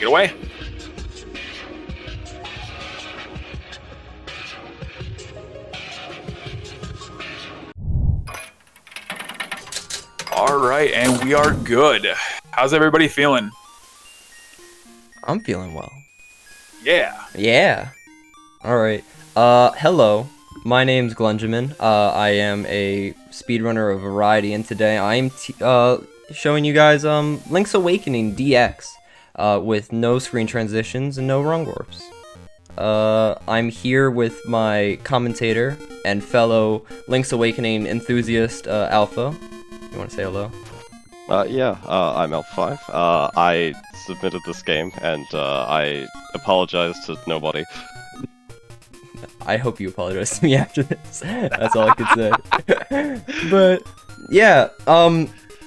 Take it away. All right, and we are good. How's everybody feeling? I'm feeling well. Yeah. Yeah. Alright. Hello. My name's Glennjaamin. I am a speedrunner of variety, and today I'm showing you guys Link's Awakening DX with no screen transitions and no rung warps. I'm here with my commentator and fellow Link's Awakening enthusiast, Alpha. You want to say hello? I'm Alpha 5. I submitted this game, and I apologize to nobody. I hope you apologize to me after this. That's all I can say. But, yeah,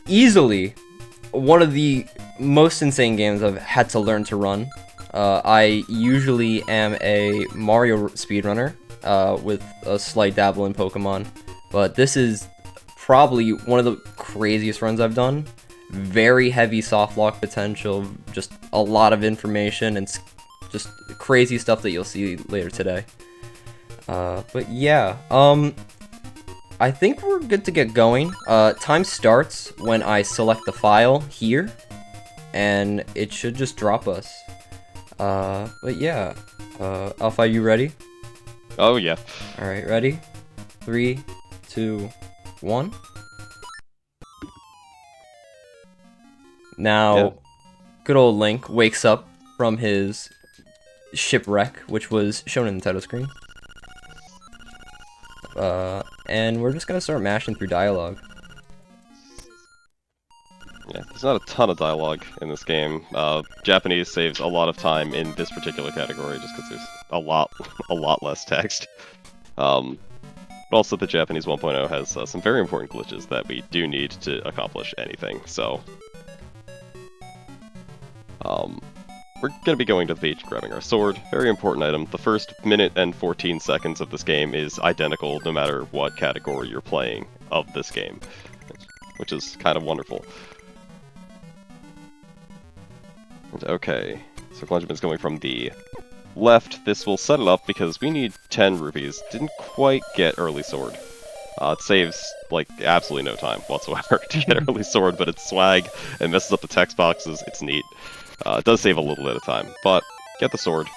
easily one of the most insane games I've had to learn to run. I usually am a Mario speedrunner, with a slight dabble in Pokemon, but this is probably one of the craziest runs I've done. Very heavy softlock potential, just a lot of information, and just crazy stuff that you'll see later today. But yeah, I think we're good to get going. Time starts when I select the file here, and it should just drop us. But yeah, Alpha, you ready? Oh, yeah. Alright, ready? 3, 2, 1. Now, Yeah. good old Link wakes up from his shipwreck, which was shown in the title screen. And we're just gonna start mashing through dialogue. Yeah, there's not a ton of dialogue in this game. Japanese saves a lot of time in this particular category just because there's a lot less text. But also the Japanese 1.0 has some very important glitches that we do need to accomplish anything, so... we're gonna be going to the beach, grabbing our sword. Very important item. The first minute and 14 seconds of this game is identical no matter what category you're playing of this game, which is kind of wonderful. Okay, so Glennjaamin's going from the left. This will set it up because we need 10 rupees. Didn't quite get early sword. It saves, like, absolutely no time whatsoever to get early sword, but it's swag, it messes up the text boxes, it's neat. It does save a little bit of time, but get the sword.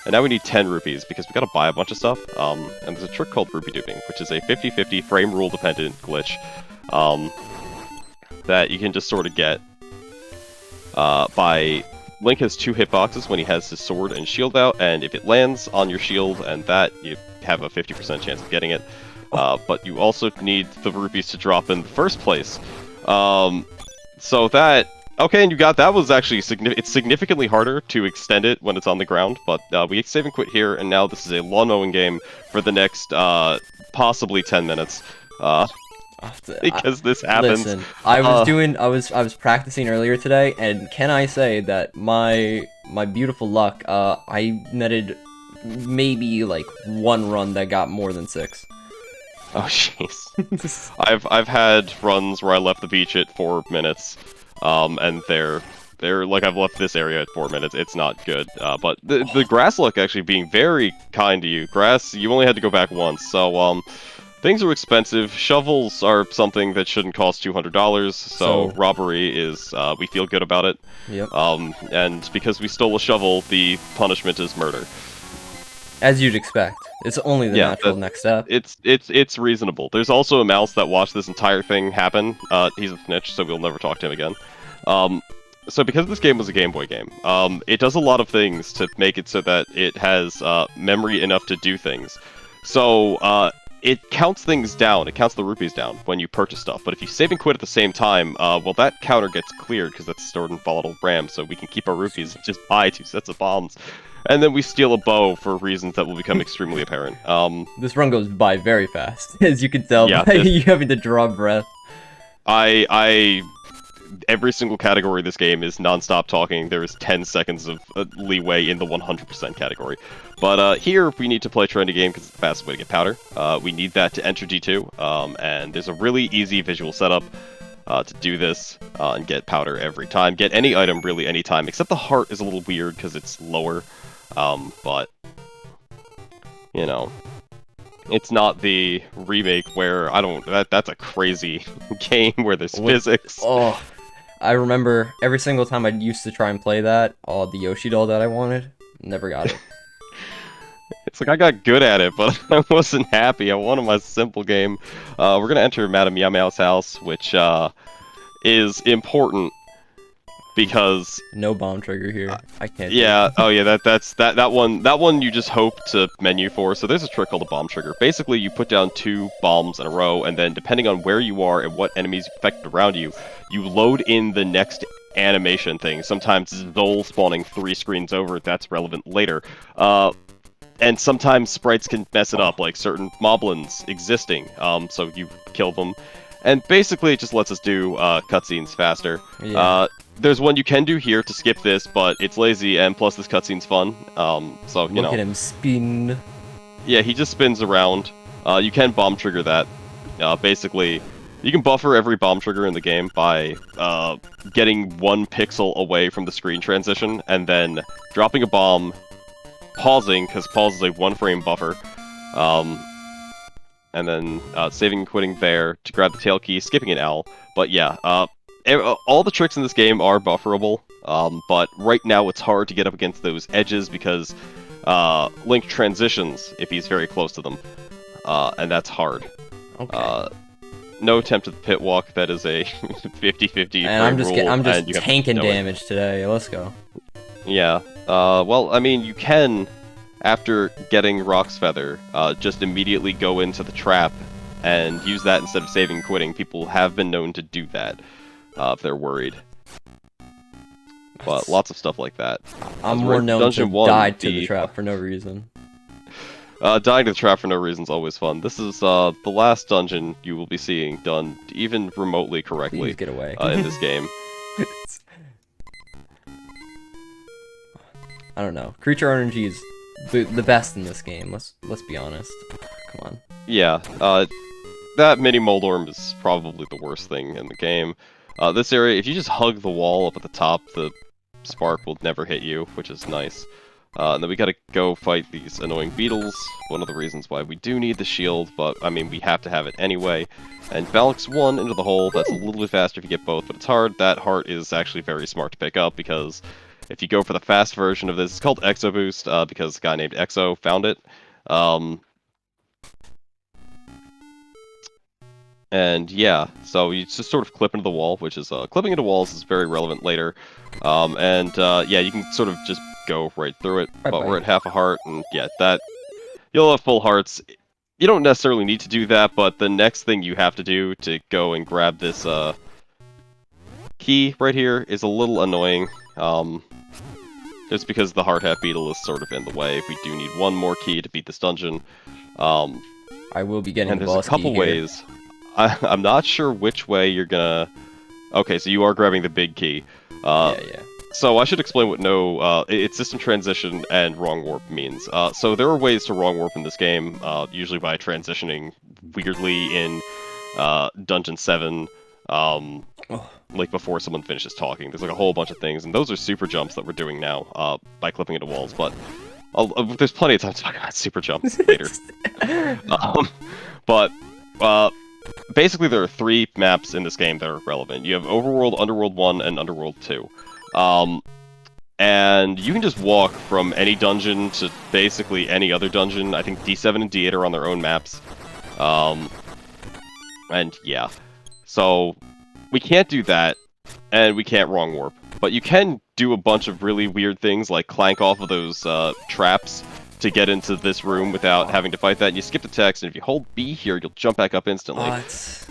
And now we need 10 rupees because we gotta buy a bunch of stuff. And there's a trick called rupee duping, which is a 50-50 frame rule dependent glitch that you can just sort of get by... Link has 2 hitboxes when he has his sword and shield out, and if it lands on your shield and that, you have a 50% chance of getting it. But you also need the rupees to drop in the first place. So that... Okay, and you got that was actually it's significantly harder to extend it when it's on the ground, but we save and quit here, and now this is a lawn-mowing game for the next possibly 10 minutes. Because this happens. Listen, I was practicing earlier today, and can I say that my beautiful luck, I netted maybe like 1 run that got more than 6. Oh jeez. I've had runs where I left the beach at 4 minutes. And they're like, I've left this area at 4 minutes. It's not good. But the grass luck actually being very kind to you. Grass, you only had to go back once. So, things are expensive. Shovels are something that shouldn't cost $200. So robbery is, we feel good about it. Yep. And because we stole a shovel, the punishment is murder. As you'd expect. It's only the natural next step. It's reasonable. There's also a mouse that watched this entire thing happen. He's a snitch, so we'll never talk to him again. So because this game was a Game Boy game, it does a lot of things to make it so that it has memory enough to do things. So it counts things down. It counts the rupees down when you purchase stuff. But if you save and quit at the same time, well, that counter gets cleared because that's stored in volatile RAM, so we can keep our rupees and just buy 2 sets of bombs. And then we steal a bow for reasons that will become extremely apparent. This run goes by very fast, as you can tell Yeah, by you having to draw breath. Every single category of this game is non-stop talking. There is 10 seconds of leeway in the 100% category. But here, we need to play a trendy game because it's the fastest way to get powder. We need that to enter D2, and there's a really easy visual setup. to do this and get powder every time. Get any item really any time, except the heart is a little weird because it's lower. But you know, it's not the remake where that's a crazy game where there's physics. Oh, I remember every single time I used to try and play that, the Yoshi doll that I wanted, never got it. It's like I got good at it, but I wasn't happy. I wanted my simple game. We're gonna enter Madame Meow Meow's house, which is important because no bomb trigger here. I can't. Yeah. Oh yeah. That one. That one you just hope to menu for. So there's a trick called a bomb trigger. Basically, you put down 2 bombs in a row, and then depending on where you are and what enemies affected around you, you load in the next animation thing. Sometimes Zol spawning 3 screens over. That's relevant later. And sometimes sprites can mess it up, like certain moblins existing. So you kill them. And basically, it just lets us do cutscenes faster. Yeah. There's one you can do here to skip this, but it's lazy, and plus this cutscene's fun. So, you know. Look at him spin. Yeah, he just spins around. You can bomb trigger that. Basically, you can buffer every bomb trigger in the game by getting 1 pixel away from the screen transition, and then dropping a bomb, pausing, because pause is a 1-frame buffer, and then saving and quitting there to grab the tail key, skipping an L. But yeah, all the tricks in this game are bufferable, but right now it's hard to get up against those edges because Link transitions if he's very close to them, and that's hard. Okay. No attempt at the pit walk. That is a 50-50. And I'm just tanking damage today. Let's go. Yeah. Well, I mean, you can, after getting Rock's Feather, just immediately go into the trap and use that instead of saving and quitting. People have been known to do that if they're worried. But lots of stuff like that. I'm more known to die to the trap for no reason. Dying to the trap for no reason is always fun. This is the last dungeon you will be seeing done even remotely correctly. Please get away. In this game. I don't know. Creature RNG is the best in this game. Let's be honest. Come on. Yeah. That mini Moldorm is probably the worst thing in the game. This area, if you just hug the wall up at the top, the spark will never hit you, which is nice. And then we gotta go fight these annoying beetles. One of the reasons why we do need the shield, but I mean, we have to have it anyway. And Balix 1 into the hole. That's a little bit faster if you get both, but it's hard. That heart is actually very smart to pick up because if you go for the fast version of this, it's called Exo Boost because a guy named Exo found it. And yeah, so you just sort of clip into the wall, which is clipping into walls is very relevant later. Yeah, you can sort of just go right through it. But we're at half a heart, and yeah, that you'll have full hearts. You don't necessarily need to do that, but the next thing you have to do to go and grab this key right here is a little annoying. Just because the Heart Hat Beetle is sort of in the way. We do need 1 more key to beat this dungeon. I will be getting and the there's boss a couple key ways. Here. I'm not sure which way you're gonna... Okay, so you are grabbing the big key. Yeah. So I should explain what it's system transition and wrong warp means. So there are ways to wrong warp in this game, usually by transitioning weirdly in Dungeon 7, like before someone finishes talking. There's like a whole bunch of things, and those are super jumps that we're doing now by clipping into walls, but there's plenty of time to talk about super jumps later. Basically there are 3 maps in this game that are relevant. You have Overworld, Underworld 1, and Underworld 2. And you can just walk from any dungeon to basically any other dungeon. I think D7 and D8 are on their own maps. And yeah. So, we can't do that, and we can't wrong warp. But you can do a bunch of really weird things, like clank off of those traps to get into this room without having to fight that. And you skip the text, and if you hold B here, you'll jump back up instantly. What?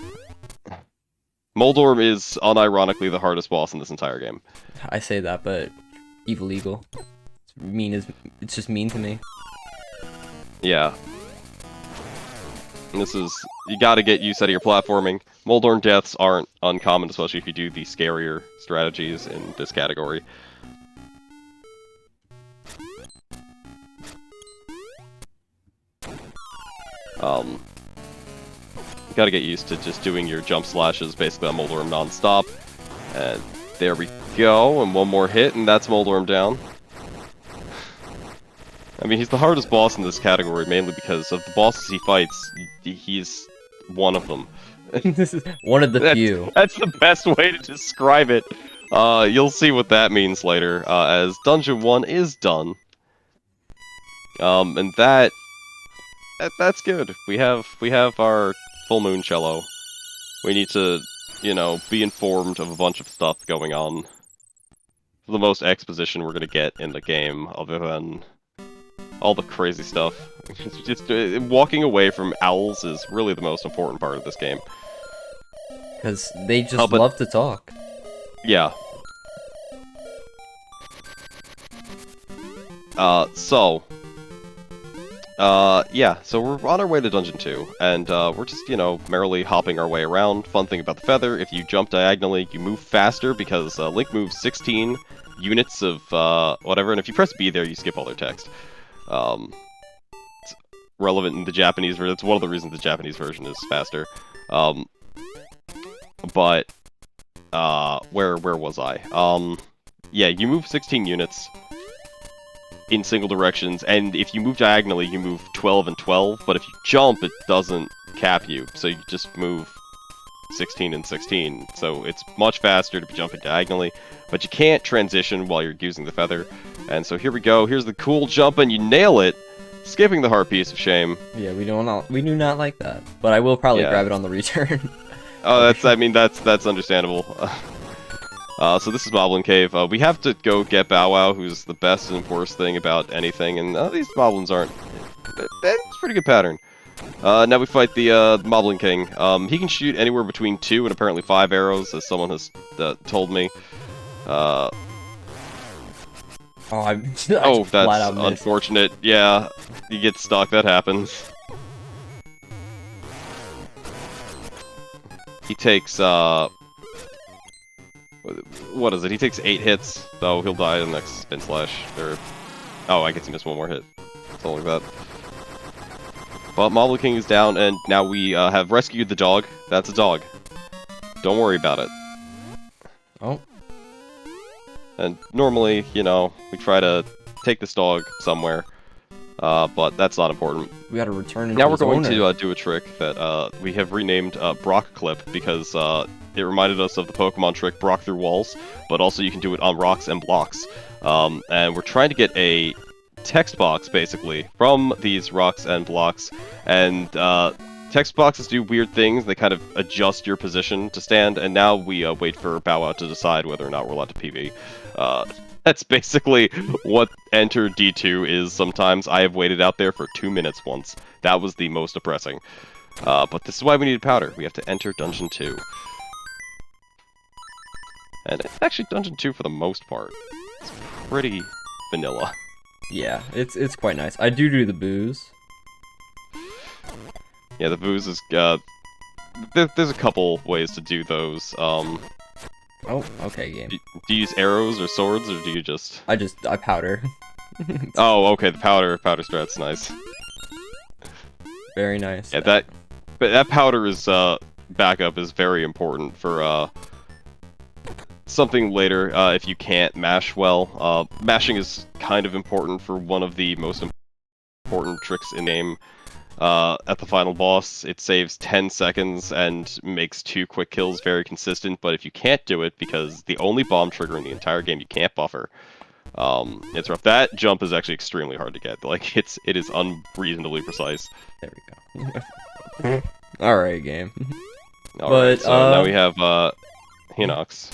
Moldorm is unironically the hardest boss in this entire game. I say that, but evil eagle. It's just mean to me. Yeah. And this is... You gotta get used out of your platforming. Moldorm deaths aren't uncommon, especially if you do the scarier strategies in this category. You gotta get used to just doing your jump slashes basically on Moldorm non-stop. And there we go, and one more hit, and that's Moldorm down. I mean, he's the hardest boss in this category, mainly because of the bosses he fights, he's one of them. This is one of the few. That's the best way to describe it. You'll see what that means later, as Dungeon 1 is done. And that's good. We have our full moon cello. We need to, you know, be informed of a bunch of stuff going on. The most exposition we're gonna get in the game, other than all the crazy stuff. Just walking away from owls is really the most important part of this game. Because they just love to talk. Yeah. So we're on our way to Dungeon 2, and we're just, you know, merrily hopping our way around. Fun thing about the feather, if you jump diagonally, you move faster, because Link moves 16 units of whatever, and if you press B there, you skip all their text. It's relevant in the Japanese version. It's one of the reasons the Japanese version is faster. But where was I? Yeah, you move 16 units in single directions, and if you move diagonally, you move 12 and 12, but if you jump, it doesn't cap you, so you just move 16 and 16, so it's much faster to be jumping diagonally, but you can't transition while you're using the feather, and so here we go, here's the cool jump, and you nail it, skipping the heart piece of shame. Yeah, we do not like that, but I will probably grab it on the return. Oh, that's understandable. So this is Bobbling Cave. We have to go get Bow Wow, who's the best and worst thing about anything, and these Moblins aren't. That's a pretty good pattern. Now we fight the Moblin King. He can shoot anywhere between 2 and apparently 5 arrows, as someone has told me. I oh, that's unfortunate. Yeah, you get stuck. That happens. He takes what is it? He takes 8 hits, so he'll die in the next spin slash. Or, oh, I guess he missed one more hit. Something like that. But Moblin King is down, and now we have rescued the dog. That's a dog. Don't worry about it. Oh. And normally, you know, we try to take this dog somewhere, but that's not important. We gotta return it. Now we're going to do a trick that we have renamed Brock Clip, because it reminded us of the Pokemon trick Brock Through Walls, but also you can do it on rocks and blocks. And we're trying to get a text box, basically, from these rocks and blocks, and text boxes do weird things. They kind of adjust your position to stand, and now we wait for Bow Wow to decide whether or not we're allowed to PV. That's basically what Enter D2 is sometimes. I have waited out there for 2 minutes once. That was the most depressing. But this is why we need powder. We have to enter Dungeon 2. And it's actually Dungeon 2 for the most part. It's pretty vanilla. Yeah, it's quite nice. I do the booze. Yeah, the booze is, there's a couple ways to do those. Oh, okay, game. Do you use arrows or swords, or do you just... I powder. Oh, okay, the powder strat's nice. Very nice. Yeah, that powder is, backup is very important for, something later, if you can't mash well. Mashing is kind of important for one of the most important tricks in the game. At the final boss, it saves 10 seconds and makes 2 quick kills very consistent, but if you can't do it, because the only bomb trigger in the entire game you can't buffer, it's rough. That jump is actually extremely hard to get. Like, it is unreasonably precise. There we go. Alright, game. Alright, so now we have, Hinox.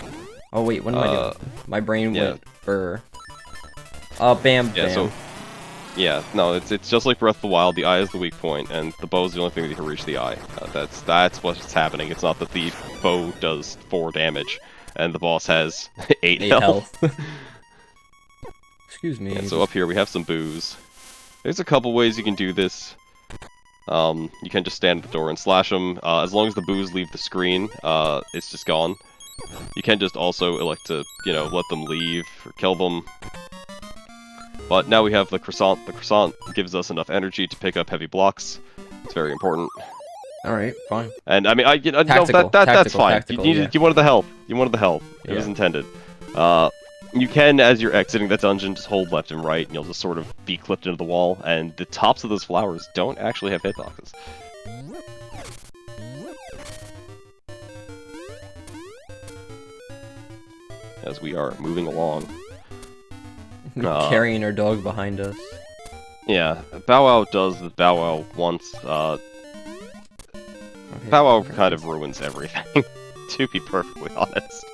Oh wait, what am I doing? My brain went for... bam, yeah, bam. So, yeah, no, it's just like Breath of the Wild. The eye is the weak point, and the bow is the only thing that can reach the eye. That's what's happening. It's not that the bow does 4 damage, and the boss has 8 health. Excuse me. Yeah, so up here we have some booze. There's a couple ways you can do this. You can just stand at the door and slash them. As long as the booze leave the screen, it's just gone. You can just also elect to, you know, let them leave or kill them. But now we have the croissant. The croissant gives us enough energy to pick up heavy blocks. It's very important. All right, fine. And I mean, no, Tactical, that's fine. tactical, You wanted the health. You wanted the health. It was intended. You can, as you're exiting that dungeon, just hold left and right, and you'll just sort of be clipped into the wall. And the tops of those flowers don't actually have hitboxes. As we are moving along. Carrying our dog behind us. Yeah, Bow Wow does the Bow Wow once. Okay, Bow Wow kind of ruins everything, to be perfectly honest.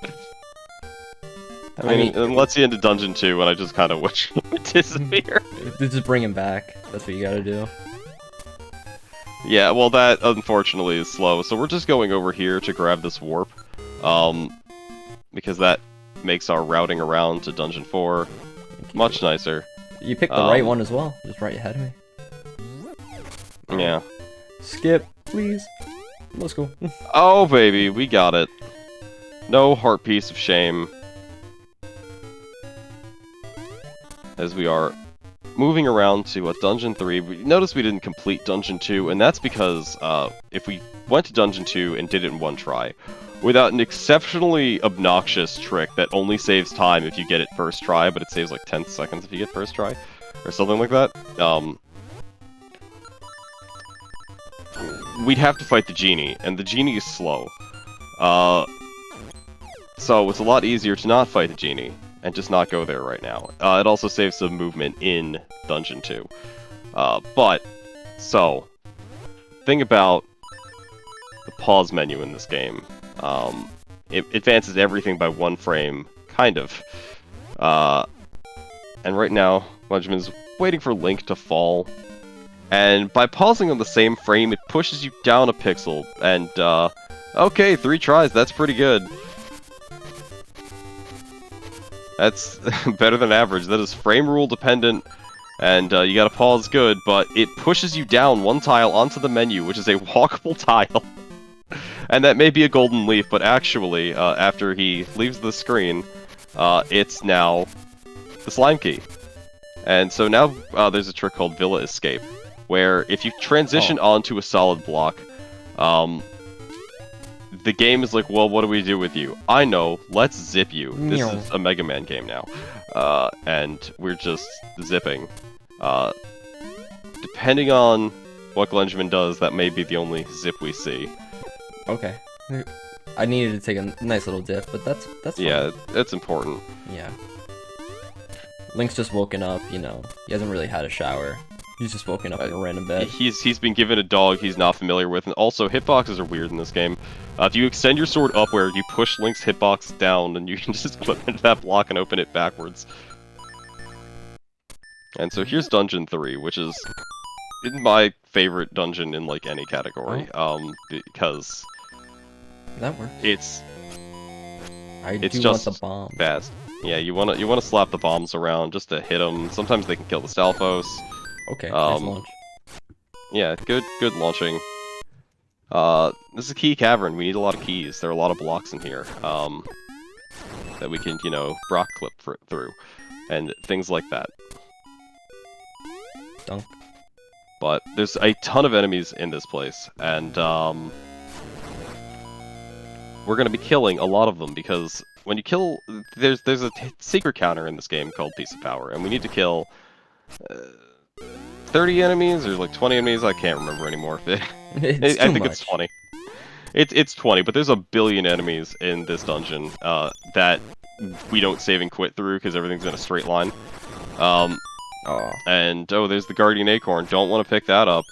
I mean, it lets you into Dungeon 2, and I just kind of wish he would disappear. Just bring him back. That's what you gotta do. Yeah, well, that, unfortunately, is slow, so we're just going over here to grab this warp. Because that makes our routing around to Dungeon 4 much nicer. You picked the right one as well, just right ahead of me. Yeah. Skip, please. Let's go. Oh, baby, we got it. No heart piece of shame. As we are moving around to Dungeon 3, notice we didn't complete Dungeon 2, and that's because if we went to Dungeon 2 and did it in one try, without an exceptionally obnoxious trick that only saves time if you get it first try, but it saves like 10 seconds if you get first try, or something like that, we'd have to fight the genie, and the genie is slow. So it's a lot easier to not fight the genie, and just not go there right now. It also saves some movement in Dungeon 2. Thing about the pause menu in this game, it advances everything by 1 frame, kind of. And right now, Glennjaamin's waiting for Link to fall. And by pausing on the same frame, it pushes you down a pixel. And, okay, 3 tries, that's pretty good. That's better than average. That is frame rule dependent, and you gotta pause good, but it pushes you down 1 tile onto the menu, which is a walkable tile. And that may be a golden leaf, but actually, after he leaves the screen, it's now the slime key. And so now there's a trick called Villa Escape, where if you transition onto a solid block, the game is like, well, what do we do with you? I know, let's zip you. This is a Mega Man game now. And we're just zipping. Depending on what Glennjaamin does, that may be the only zip we see. Okay. I needed to take a nice little dip, but that's fine. Yeah, that's important. Yeah. Link's just woken up, you know. He hasn't really had a shower. He's just woken up in a random bed. He's been given a dog he's not familiar with, and also hitboxes are weird in this game. If you extend your sword upward, you push Link's hitbox down, and you can just clip into that block and open it backwards. And so here's Dungeon 3, which is my favorite dungeon in like any category. Because that works. It's just just want the bomb. fast. Yeah, you wanna slap the bombs around just to hit them. Sometimes they can kill the Stalfos. Okay, nice launch. Yeah, good launching. This is a key cavern. We need a lot of keys. There are a lot of blocks in here that we can, rock clip through, and things like that. Dunk. But there's a ton of enemies in this place, and we're gonna be killing a lot of them because when you kill, there's a secret counter in this game called Piece of Power, and we need to kill 30 enemies or like 20 enemies. I can't remember anymore. I think it's 20. It's 20, but there's a billion enemies in this dungeon that we don't save and quit through because everything's in a straight line. And there's the Guardian Acorn. Don't want to pick that up.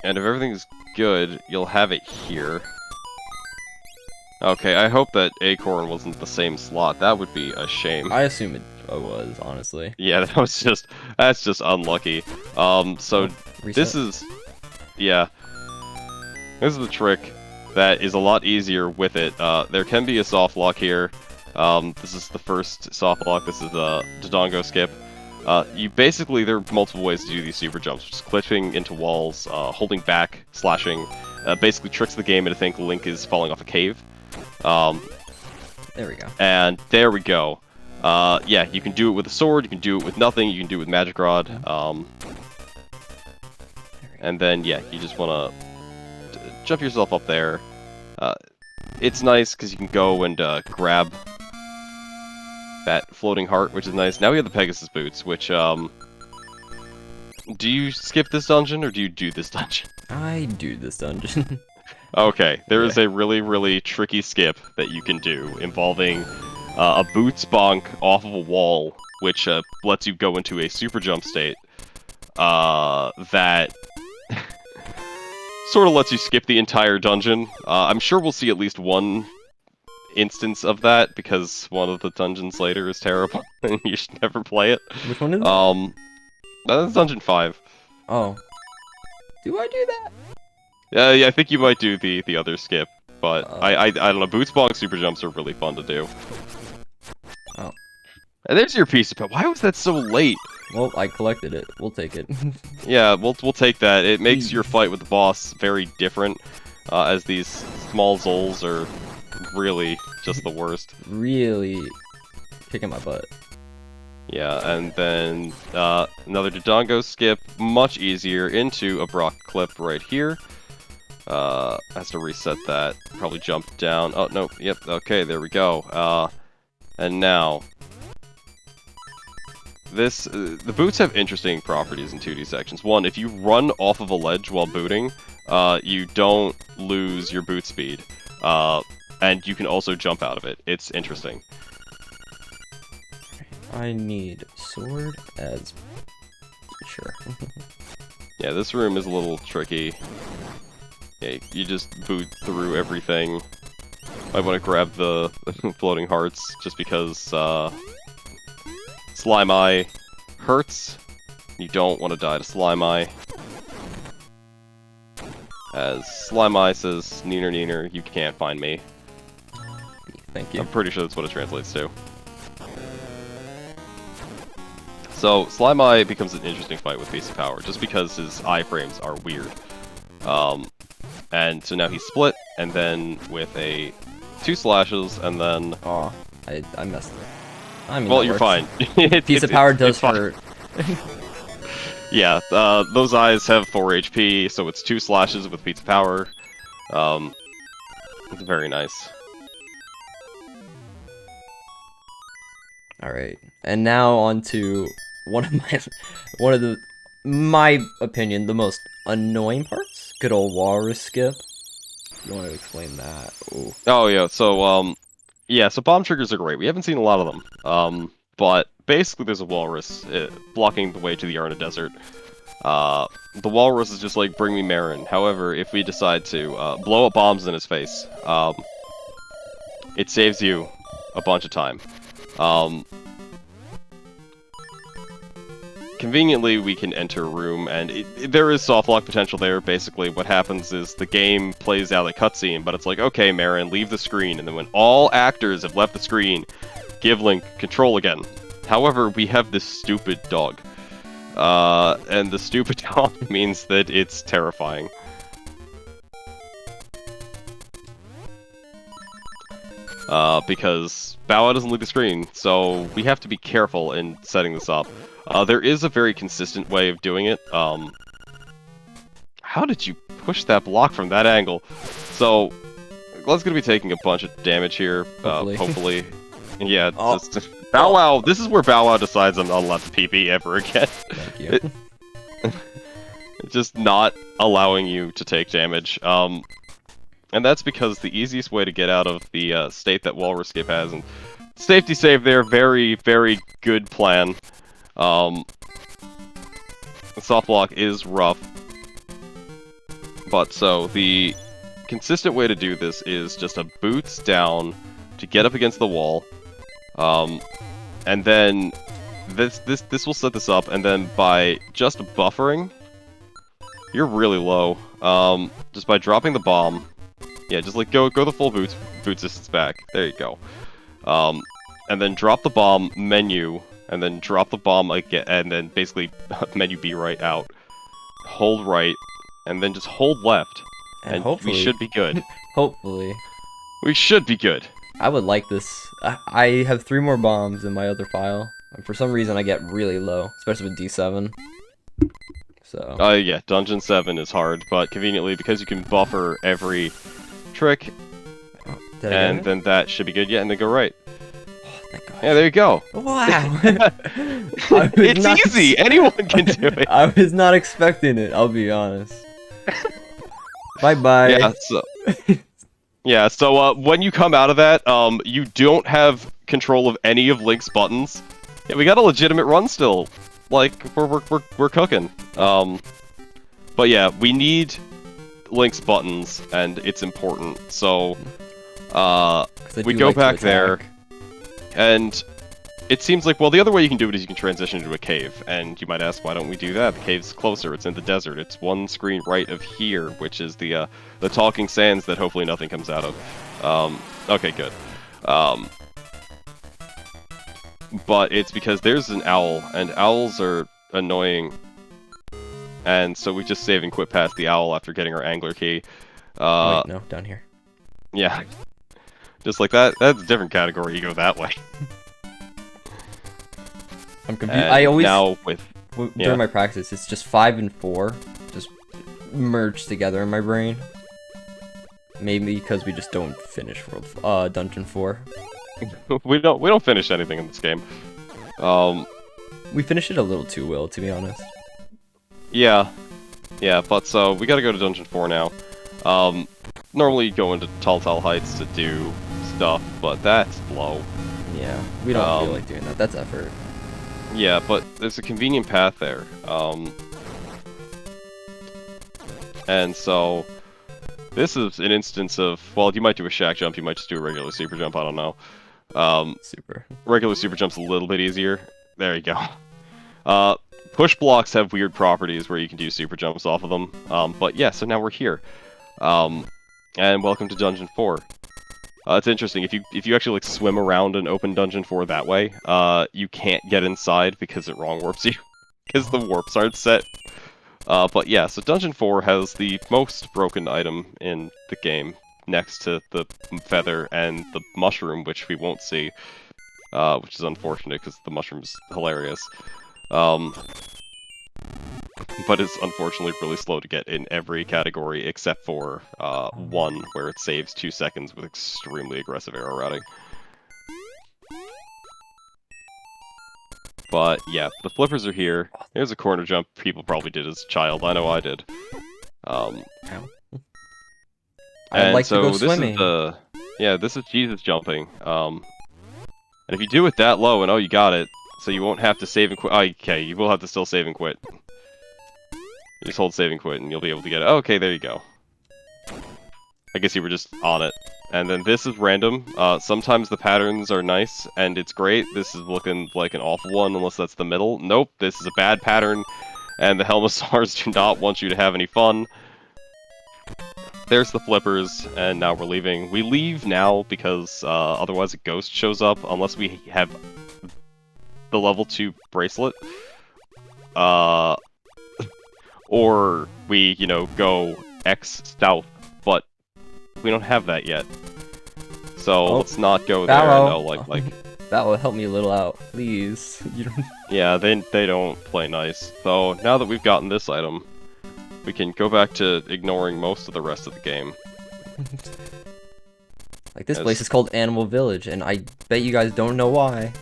And if everything's good, you'll have it here. Okay, I hope that Acorn wasn't the same slot. That would be a shame. I assume it was, honestly. Yeah, that's just unlucky. So this is the trick that is a lot easier with it. There can be a soft lock here. This is the first soft lock. This is the Dongo Skip. There are multiple ways to do these super jumps. Just clipping into walls, holding back, slashing, basically tricks the game into think Link is falling off a cave. There we go. And there we go. Yeah, you can do it with a sword, you can do it with nothing, you can do it with Magic Rod. and then yeah, you just want to jump yourself up there. It's nice because you can go and grab that floating heart, which is nice. Now we have the Pegasus Boots, which do you skip this dungeon or do you do this dungeon? I do this dungeon. Okay, there is a really, really tricky skip that you can do involving a boots bonk off of a wall, which lets you go into a super jump state that sort of lets you skip the entire dungeon. I'm sure we'll see at least one instance of that because one of the dungeons later is terrible and you should never play it. Which one is it? That's Dungeon 5. Oh. Do I do that? Yeah, I think you might do the other skip, but I don't know. Boots bonk super jumps are really fun to do. Oh. And there's your piece of. Why was that so late? Well, I collected it. We'll take it. Yeah, we'll take that. It makes your fight with the boss very different, as these small Zols are really just the worst. Really kicking my butt. Yeah, and then another Dongo Skip, much easier, into a Brock clip right here. Has to reset that. Probably jump down. Oh, no, yep, okay, there we go. And now, the boots have interesting properties in 2D sections. One, if you run off of a ledge while booting, you don't lose your boot speed. And you can also jump out of it. It's interesting. I need sword as... Sure. Yeah, this room is a little tricky. Yeah, you just boot through everything. I want to grab the floating hearts just because Slime Eye hurts. You don't want to die to Slime Eye. As Slime Eye says, "Neener, neener, you can't find me." Thank you. I'm pretty sure that's what it translates to. So, Slime Eye becomes an interesting fight with Piece of Power, just because his iframes are weird. And so now he's split, and then with a 2 slashes, and then... Aw, I messed up. I mean, well, you're fine. Piece of Power does hurt. Yeah, those eyes have 4 HP, so it's 2 slashes with Piece of Power. It's very nice. Alright, and now on to my opinion, the most annoying parts. Good old Walrus Skip. You want to explain that? Ooh. Oh yeah, so yeah, so bomb triggers are great. We haven't seen a lot of them. But basically there's a walrus blocking the way to the Yarna Desert. The walrus is just like, bring me Marin. However, if we decide to blow up bombs in his face, it saves you a bunch of time. Conveniently, we can enter a room, and there is softlock potential there. Basically, what happens is the game plays out a cutscene, but it's like, okay, Marin, leave the screen, and then when all actors have left the screen, give Link control again. However, we have this stupid dog. And the stupid dog means that it's terrifying. Because Bow Wow doesn't leave the screen, so we have to be careful in setting this up. There is a very consistent way of doing it. How did you push that block from that angle? So, LoZ's gonna be taking a bunch of damage here, hopefully. Yeah, just Bow Wow, this is where Bow Wow decides I'm not allowed to PP ever again. Thank you. It's just not allowing you to take damage. And that's because the easiest way to get out of the state that Walrus Skip has, and safety save there, very, very good plan. The soft block is rough, but so the consistent way to do this is just a boots down to get up against the wall, and then this will set this up, and then by just buffering, you're really low. Just by dropping the bomb, yeah, just like go the full boot distance back. There you go. And then drop the bomb menu. And then drop the bomb again, and then basically menu B right out. Hold right, and then just hold left. And we should be good. Hopefully. We should be good. I would like this. I have 3 more bombs in my other file. And for some reason I get really low, especially with D7. So. Yeah, Dungeon 7 is hard, but conveniently, because you can buffer every trick, Did I get and it? then that should be good. Yeah, and then go right. Oh, thank God. Yeah, there you go. Wow. It's easy. Anyone can do it. I was not expecting it. I'll be honest. Bye bye. Yeah. So. Yeah. So when you come out of that, you don't have control of any of Link's buttons. Yeah, we got a legitimate run still. Like we're cooking. But yeah, we need Link's buttons, and it's important. So we go back there, and it seems like, well, the other way you can do it is you can transition into a cave, and you might ask, why don't we do that? The cave's closer, it's in the desert, it's one screen right of here, which is the talking sands that hopefully nothing comes out of. Okay, good. But it's because there's an owl, and owls are annoying, and so we just save and quit past the owl after getting our angler key. Oh, wait, no, down here. Yeah. Just like that, that's a different category, you go that way. I'm confused. I always now during my practice, it's just 5 and 4 just merged together in my brain. Maybe because we just don't finish Dungeon 4. we don't finish anything in this game. We finished it a little too well, to be honest. Yeah, but so we gotta go to Dungeon 4 now. Normally you go into Tall Heights to do stuff, but that's slow. Yeah, we don't feel like doing that. That's effort. Yeah, but there's a convenient path there. And so this is an instance of, well, you might do a shack jump, you might just do a regular super jump, I don't know. Super. Regular super jump's a little bit easier. There you go. Push blocks have weird properties where you can do super jumps off of them. But yeah, so now we're here. And welcome to Dungeon 4. It's interesting, if you actually like swim around an open Dungeon 4 that way, you can't get inside because it wrong warps you. Because the warps aren't set. But yeah, so Dungeon 4 has the most broken item in the game, next to the feather and the mushroom, which we won't see. Which is unfortunate, because the mushroom's hilarious. But it's unfortunately really slow to get in every category except for one, where it saves 2 seconds with extremely aggressive arrow routing. But yeah, the flippers are here. Here's a corner jump people probably did as a child. I know I did. I'd like so to go this swimming. is the this is Jesus jumping. And if you do it that low, and you got it, so you won't have to save and quit. Okay, you will have to still save and quit. You just hold save and quit, and you'll be able to get it. Okay, there you go. I guess you were just on it. And then this is random. Sometimes the patterns are nice, and it's great. This is looking like an awful one, unless that's the middle. Nope, this is a bad pattern, and the Helmasaurs do not want you to have any fun. There's the flippers, and now we're leaving. We leave now because otherwise a ghost shows up, unless we have the level 2 bracelet. Or we, go X south, but we don't have that yet. So let's not go there. No, like that will help me a little out, please. You don't... Yeah, they don't play nice. So now that we've gotten this item, we can go back to ignoring most of the rest of the game. Like, this place is called Animal Village, and I bet you guys don't know why.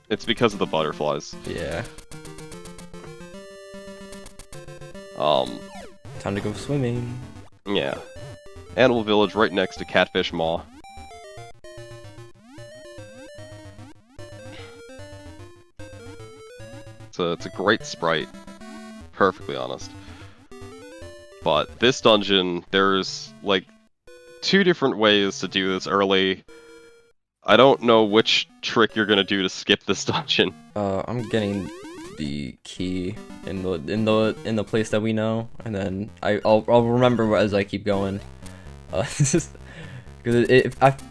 It's because of the butterflies. Yeah. Time to go swimming. Yeah. Animal Village right next to Catfish Maw. It's a great sprite. Perfectly honest. But this dungeon, there's like 2 different ways to do this early. I don't know which trick you're gonna do to skip this dungeon. I'm getting the key in the place that we know, and then I'll remember as I keep going. Because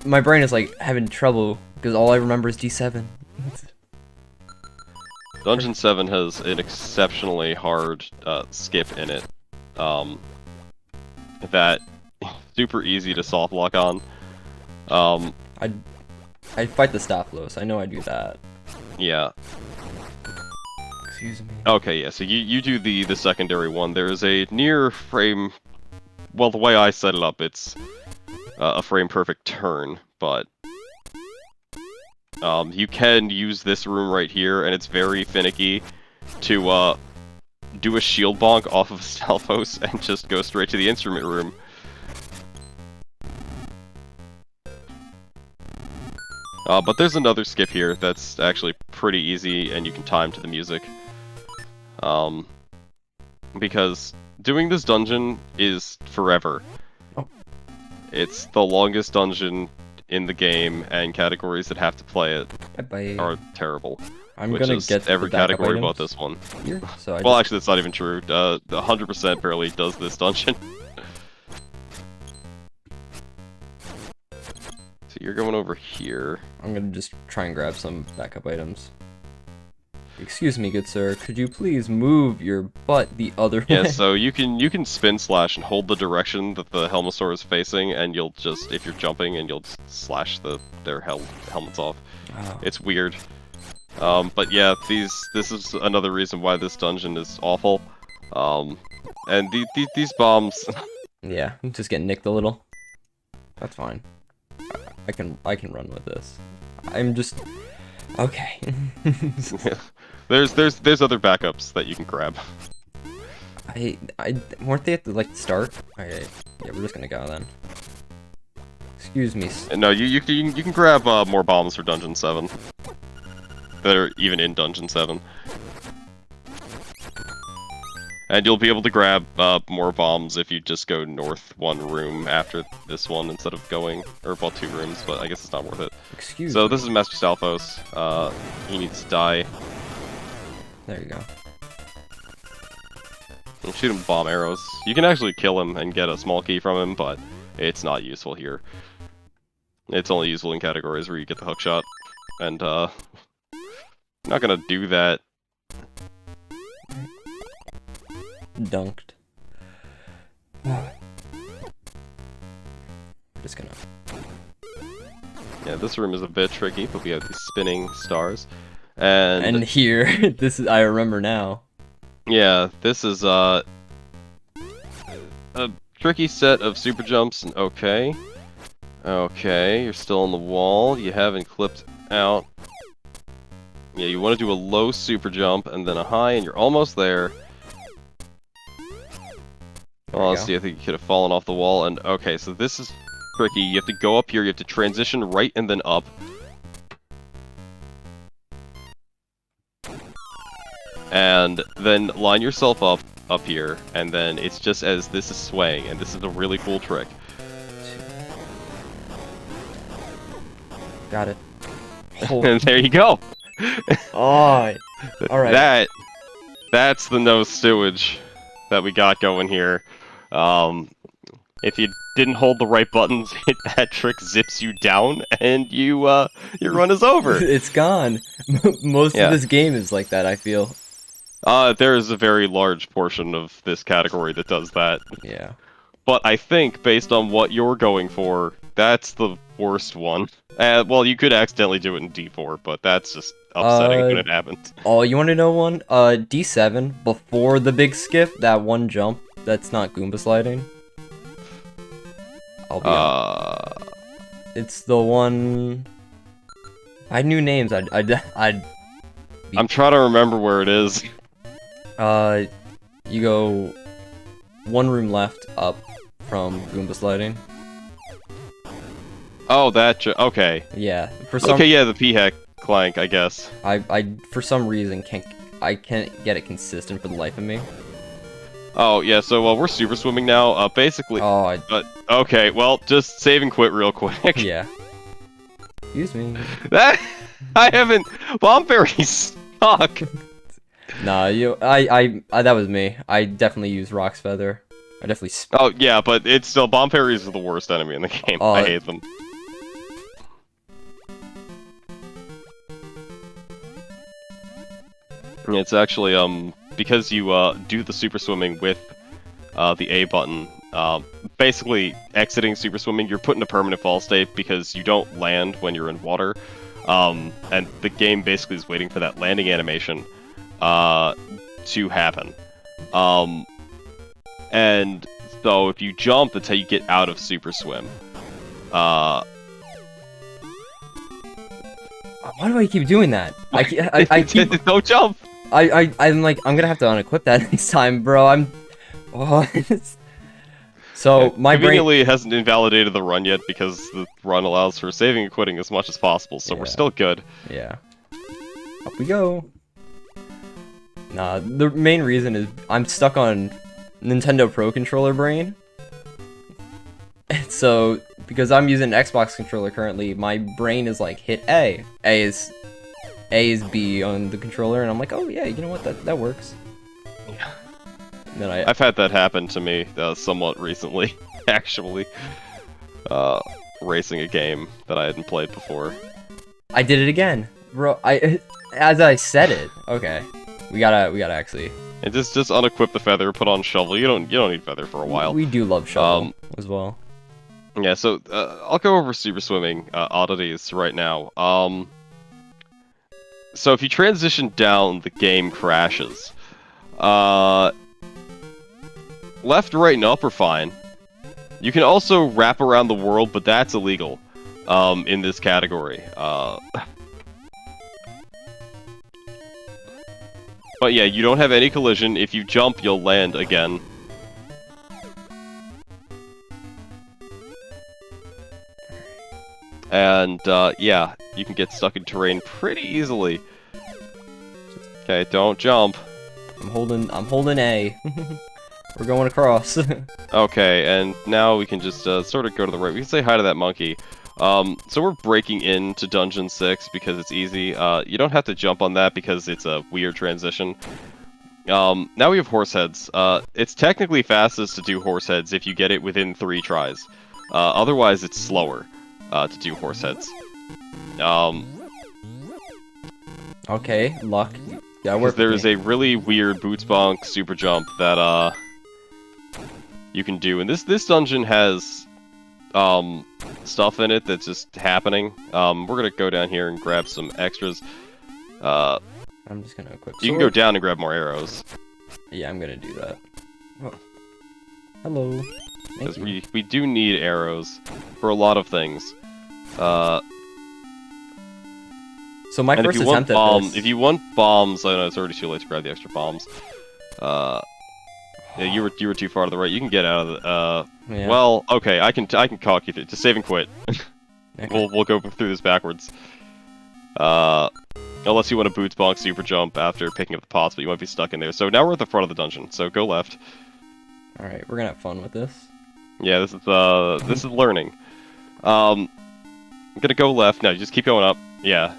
my brain is like having trouble because all I remember is D7. Dungeon 7 has an exceptionally hard skip in it. That super easy to soft lock on. I fight the staff lows. I know I do that. Yeah. Excuse me. Okay, yeah, so you do the secondary one. There's a near frame... Well, the way I set it up, it's a frame-perfect turn, but... you can use this room right here, and it's very finicky to do a shield bonk off of Stalfos and just go straight to the instrument room. But there's another skip here that's actually pretty easy, and you can time to the music. Because doing this dungeon is forever. Oh. It's the longest dungeon in the game, and categories that have to play it Bye. are terrible. I'm which gonna is get every the backup category items but this one. here, so I Well, just... actually, that's not even true. 100% barely does this dungeon. So you're going over here. I'm gonna just try and grab some backup items. Excuse me, good sir. Could you please move your butt the other way? Yeah, so you can spin slash and hold the direction that the Helmosaur is facing, and you'll just, if you're jumping, and you'll just slash their helmets off. Oh. It's weird. But yeah, this is another reason why this dungeon is awful. And these bombs... Yeah, just get nicked a little. That's fine. I can run with this. I'm just... Okay. There's other backups that you can grab. Weren't they at the, like, start? Okay, yeah, we're just gonna go then. Excuse me. No, you can grab more bombs for Dungeon 7. That are even in Dungeon 7. And you'll be able to grab more bombs if you just go north one room after this one instead of going, or well, 2 rooms, but I guess it's not worth it. Excuse So me. this is Master Stalfos. He needs to die. There you go. And shoot him bomb arrows. You can actually kill him and get a small key from him, but it's not useful here. It's only useful in categories where you get the hook shot. And I'm not gonna do that. Dunked. We're just gonna... Yeah, this room is a bit tricky, but we have these spinning stars. And here, this is... I remember now. yeah, this is a tricky set of super jumps, and okay. Okay, you're still on the wall, you haven't clipped out. Yeah, you want to do a low super jump, and then a high, and you're almost there. Honestly, I think you could have fallen off the wall, and okay, so this is tricky. You have to go up here, you have to transition right and then up. And then line yourself up here, and then it's just as this is swaying, and this is a really cool trick. Got it. And there you go! Oh, alright. That's the no stewage that we got going here. If you didn't hold the right buttons, that trick zips you down, and your run is over. It's gone. Most of this game is like that, I feel. There is a very large portion of this category that does that. Yeah. But I think, based on what you're going for, that's the worst one. Well, you could accidentally do it in D4, but that's just upsetting when it happens. Oh, you want to know one? D7, before the big skip, that one jump, that's not Goomba sliding. I'll be honest. It's the one... I knew names, I'm trying to remember where it is. You go one room left up from Goomba sliding. Oh, okay. Yeah, for some... Okay, yeah, the P-Heck clank, I guess. I for some reason can't get it consistent for the life of me. Oh, yeah, so we're super swimming now. Basically... Oh, okay, well, just save and quit real quick. Yeah. Excuse me. I haven't... Bomb fairies suck! Nah, that was me. I definitely used Rock's Feather. I definitely... Oh, yeah, but it's still... Bomb fairies are the worst enemy in the game. I hate them. It's actually, because you, do the super swimming with, the A button, basically exiting super swimming, you're put in a permanent fall state because you don't land when you're in water, and the game basically is waiting for that landing animation, to happen. And so if you jump, that's how you get out of Super Swim. Why do I keep doing that? I keep... Don't jump! I'm like, I'm gonna have to unequip that next time, bro. Oh, so my brain... Conveniently, it hasn't invalidated the run yet because the run allows for saving and quitting as much as possible, so we're still good. Yeah. Up we go. Nah, the main reason is I'm stuck on Nintendo Pro Controller brain. So, because I'm using an Xbox controller currently, my brain is like, hit A. A is B on the controller, and I'm like, oh yeah, you know what, that works. Yeah. And then I've had that happen to me somewhat recently, actually. Racing a game that I hadn't played before. I did it again. Bro, as I said it. Okay. We gotta actually... And just unequip the feather, put on shovel. You don't need feather for a while. We do love shovel as well. Yeah, so I'll go over super swimming oddities right now. So if you transition down, the game crashes. Left, right, and up are fine. You can also wrap around the world, but that's illegal in this category. But yeah, you don't have any collision. If you jump, you'll land again. And yeah, you can get stuck in terrain pretty easily. Okay, don't jump. I'm holding A. We're going across. Okay, and now we can just sort of go to the right. We can say hi to that monkey. So we're breaking into Dungeon 6 because it's easy. You don't have to jump on that because it's a weird transition. Now we have horse heads. It's technically fastest to do horse heads if you get it within 3 tries. Otherwise, it's slower to do horse heads. Okay, luck. Yeah, there's a really weird boots bonk super jump that you can do, and this dungeon has stuff in it that's just happening. We're gonna go down here and grab some extras. I'm just gonna equip. You can go down and grab more arrows. Yeah, I'm gonna do that. Oh. Hello. Because we do need arrows for a lot of things. So my first attempt at this... If you want bombs, I know it's already too late to grab the extra bombs. Yeah, you were too far to the right. You can get out of the. Yeah. Well, okay, I can cock you through. Just save and quit. Okay. We'll go through this backwards. Unless you want a boots bonk super jump after picking up the pots, but you might be stuck in there. So now we're at the front of the dungeon. So go left. All right, we're gonna have fun with this. Yeah, this is learning. I'm gonna go left. No, you just keep going up. Yeah.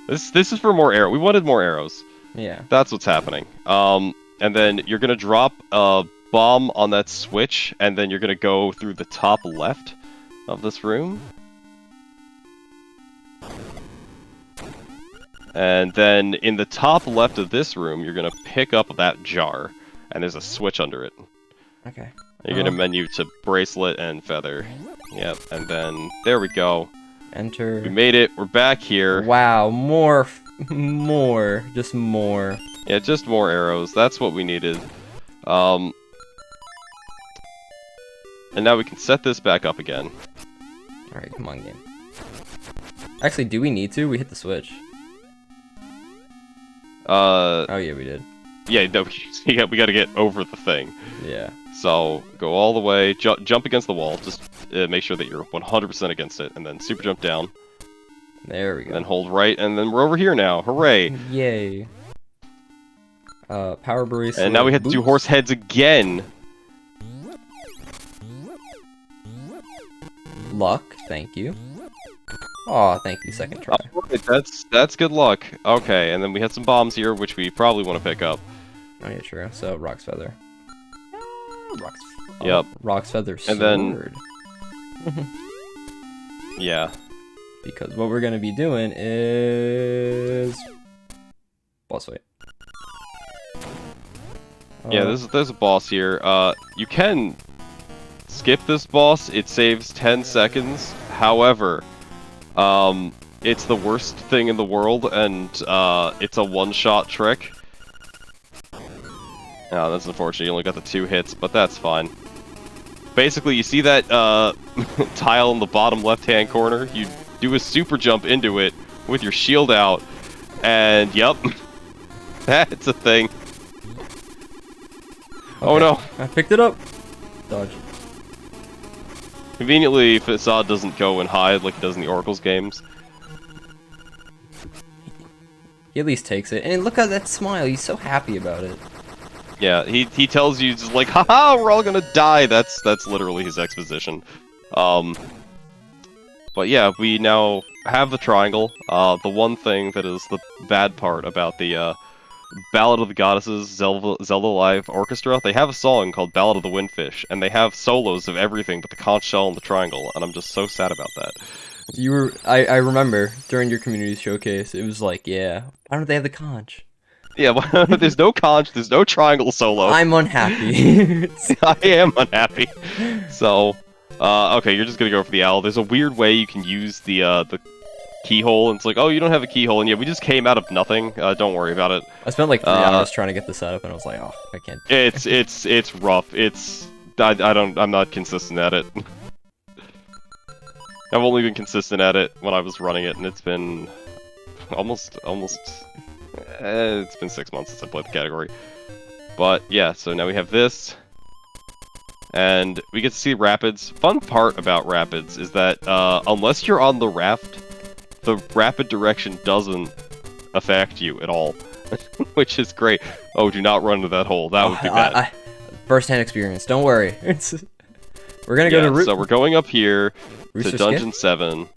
This is for more arrow. We wanted more arrows. Yeah. That's what's happening. And then you're gonna drop a bomb on that switch, and then you're gonna go through the top left of this room. And then in the top left of this room, you're gonna pick up that jar, and there's a switch under it. Okay. You're gonna menu to bracelet and feather. Yep, and then there we go. Enter. We made it. We're back here. Wow, more, just more. Yeah, just more arrows. That's what we needed. And now we can set this back up again. Alright, come on, game. Actually, do we need to? We hit the switch. Oh yeah, we did. Yeah, no, we gotta get over the thing. Yeah. So, go all the way, jump against the wall, just make sure that you're 100% against it, and then super jump down. There we go. Then hold right, and then we're over here now. Hooray! Yay. Power bracelet. And now we have to do horse heads again. Luck, thank you. Aw, thank you, second try. Alright, that's good luck. Okay, and then we had some bombs here, which we probably want to pick up. Oh yeah, true. So, Rock's Feather. Yep. Rock's Feather sword. And then... yeah. Because what we're gonna be doing is... boss fight. Yeah, there's a boss here. You can skip this boss. It saves 10 seconds. However, it's the worst thing in the world, and it's a one-shot trick. Oh, that's unfortunate. You only got the 2 hits, but that's fine. Basically, you see that tile in the bottom left-hand corner? You do a super jump into it with your shield out, and yep, that's a thing. Okay. Oh no! I picked it up. Dodge. Conveniently, Facade doesn't go and hide like he does in the Oracle's games. He at least takes it, and look at that smile. He's so happy about it. Yeah, he tells you just like, haha, we're all gonna die. That's literally his exposition. But yeah, we now have the triangle. The one thing that is the bad part about the Ballad of the Goddesses Zelda Live Orchestra, they have a song called Ballad of the Windfish, and they have solos of everything but the conch shell and the triangle, and I'm just so sad about that. You were, I remember during your community showcase, it was like, yeah, why don't they have the conch? Yeah, well, there's no conch, there's no triangle solo. I'm unhappy. I am unhappy. So, okay, you're just gonna go for the owl. There's a weird way you can use the keyhole, and it's like, oh, you don't have a keyhole, and yeah, we just came out of nothing. Don't worry about it. I spent like 3 hours trying to get this setup, and I was like, oh, I can't. It's rough. I'm not consistent at it. I've only been consistent at it when I was running it, and it's been almost it's been 6 months since I played the category. But yeah, so now we have this, and we get to see rapids. Fun part about rapids is that unless you're on the raft, the rapid direction doesn't affect you at all, which is great. Oh, do not run into that hole. That would be bad. First-hand experience. Don't worry. We're gonna go to so we're going up here Rooster to Dungeon 7,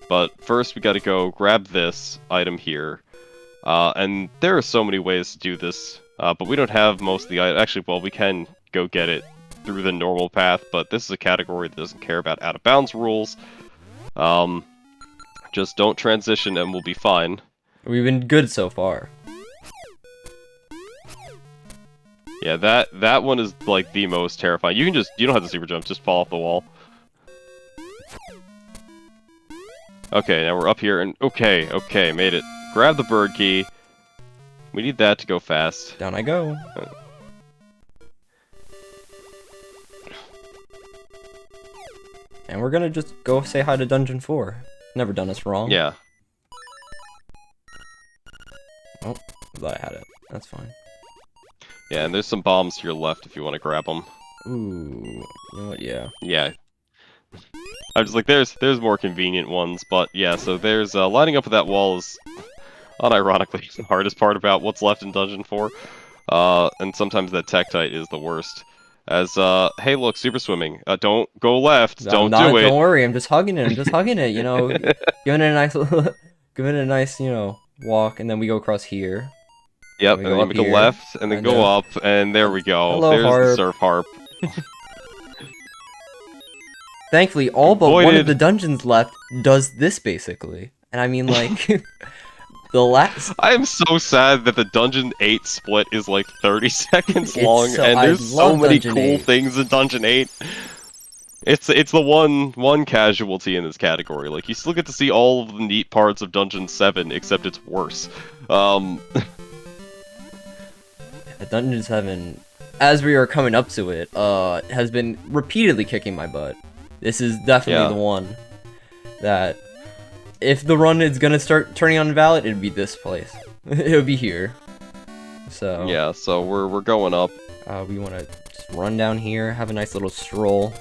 but first we gotta go grab this item here. And there are so many ways to do this, but we don't have most of the items. Actually, well, we can go get it through the normal path, but this is a category that doesn't care about out-of-bounds rules. Just don't transition and we'll be fine. We've been good so far. Yeah, that one is like the most terrifying. You don't have to super jump, just fall off the wall. Okay, now we're up here and okay, made it. Grab the bird key. We need that to go fast. Down I go. And we're gonna just go say hi to Dungeon 4. Never done us wrong. Yeah. Oh, I thought I had it. That's fine. Yeah, and there's some bombs to your left if you want to grab them. Ooh, you know what? Yeah. Yeah. I'm just like, there's more convenient ones, but yeah, so there's, lining up with that wall is, unironically, the hardest part about what's left in Dungeon 4. And sometimes that Tektite is the worst. As, hey look, super swimming. Don't go left, don't do it. Don't worry, I'm just hugging it, you know, giving it a nice, you know, walk, and then we go across here. Yep, and then you make a left, and then go up, and there we go. Hello, there's harp. the surf harp. Thankfully, all but one of the dungeons left does this, basically. And I mean, like, the last... I am so sad that the Dungeon 8 split is like 30 seconds long, and there's so many cool things in Dungeon 8. It's the one casualty in this category. Like, you still get to see all of the neat parts of Dungeon 7, except it's worse. Dungeon 7, as we are coming up to it, has been repeatedly kicking my butt. This is definitely the one that, if the run is gonna start turning on valid, it'd be this place. It would be here. So yeah, so we're going up. We want to just run down here, have a nice little stroll.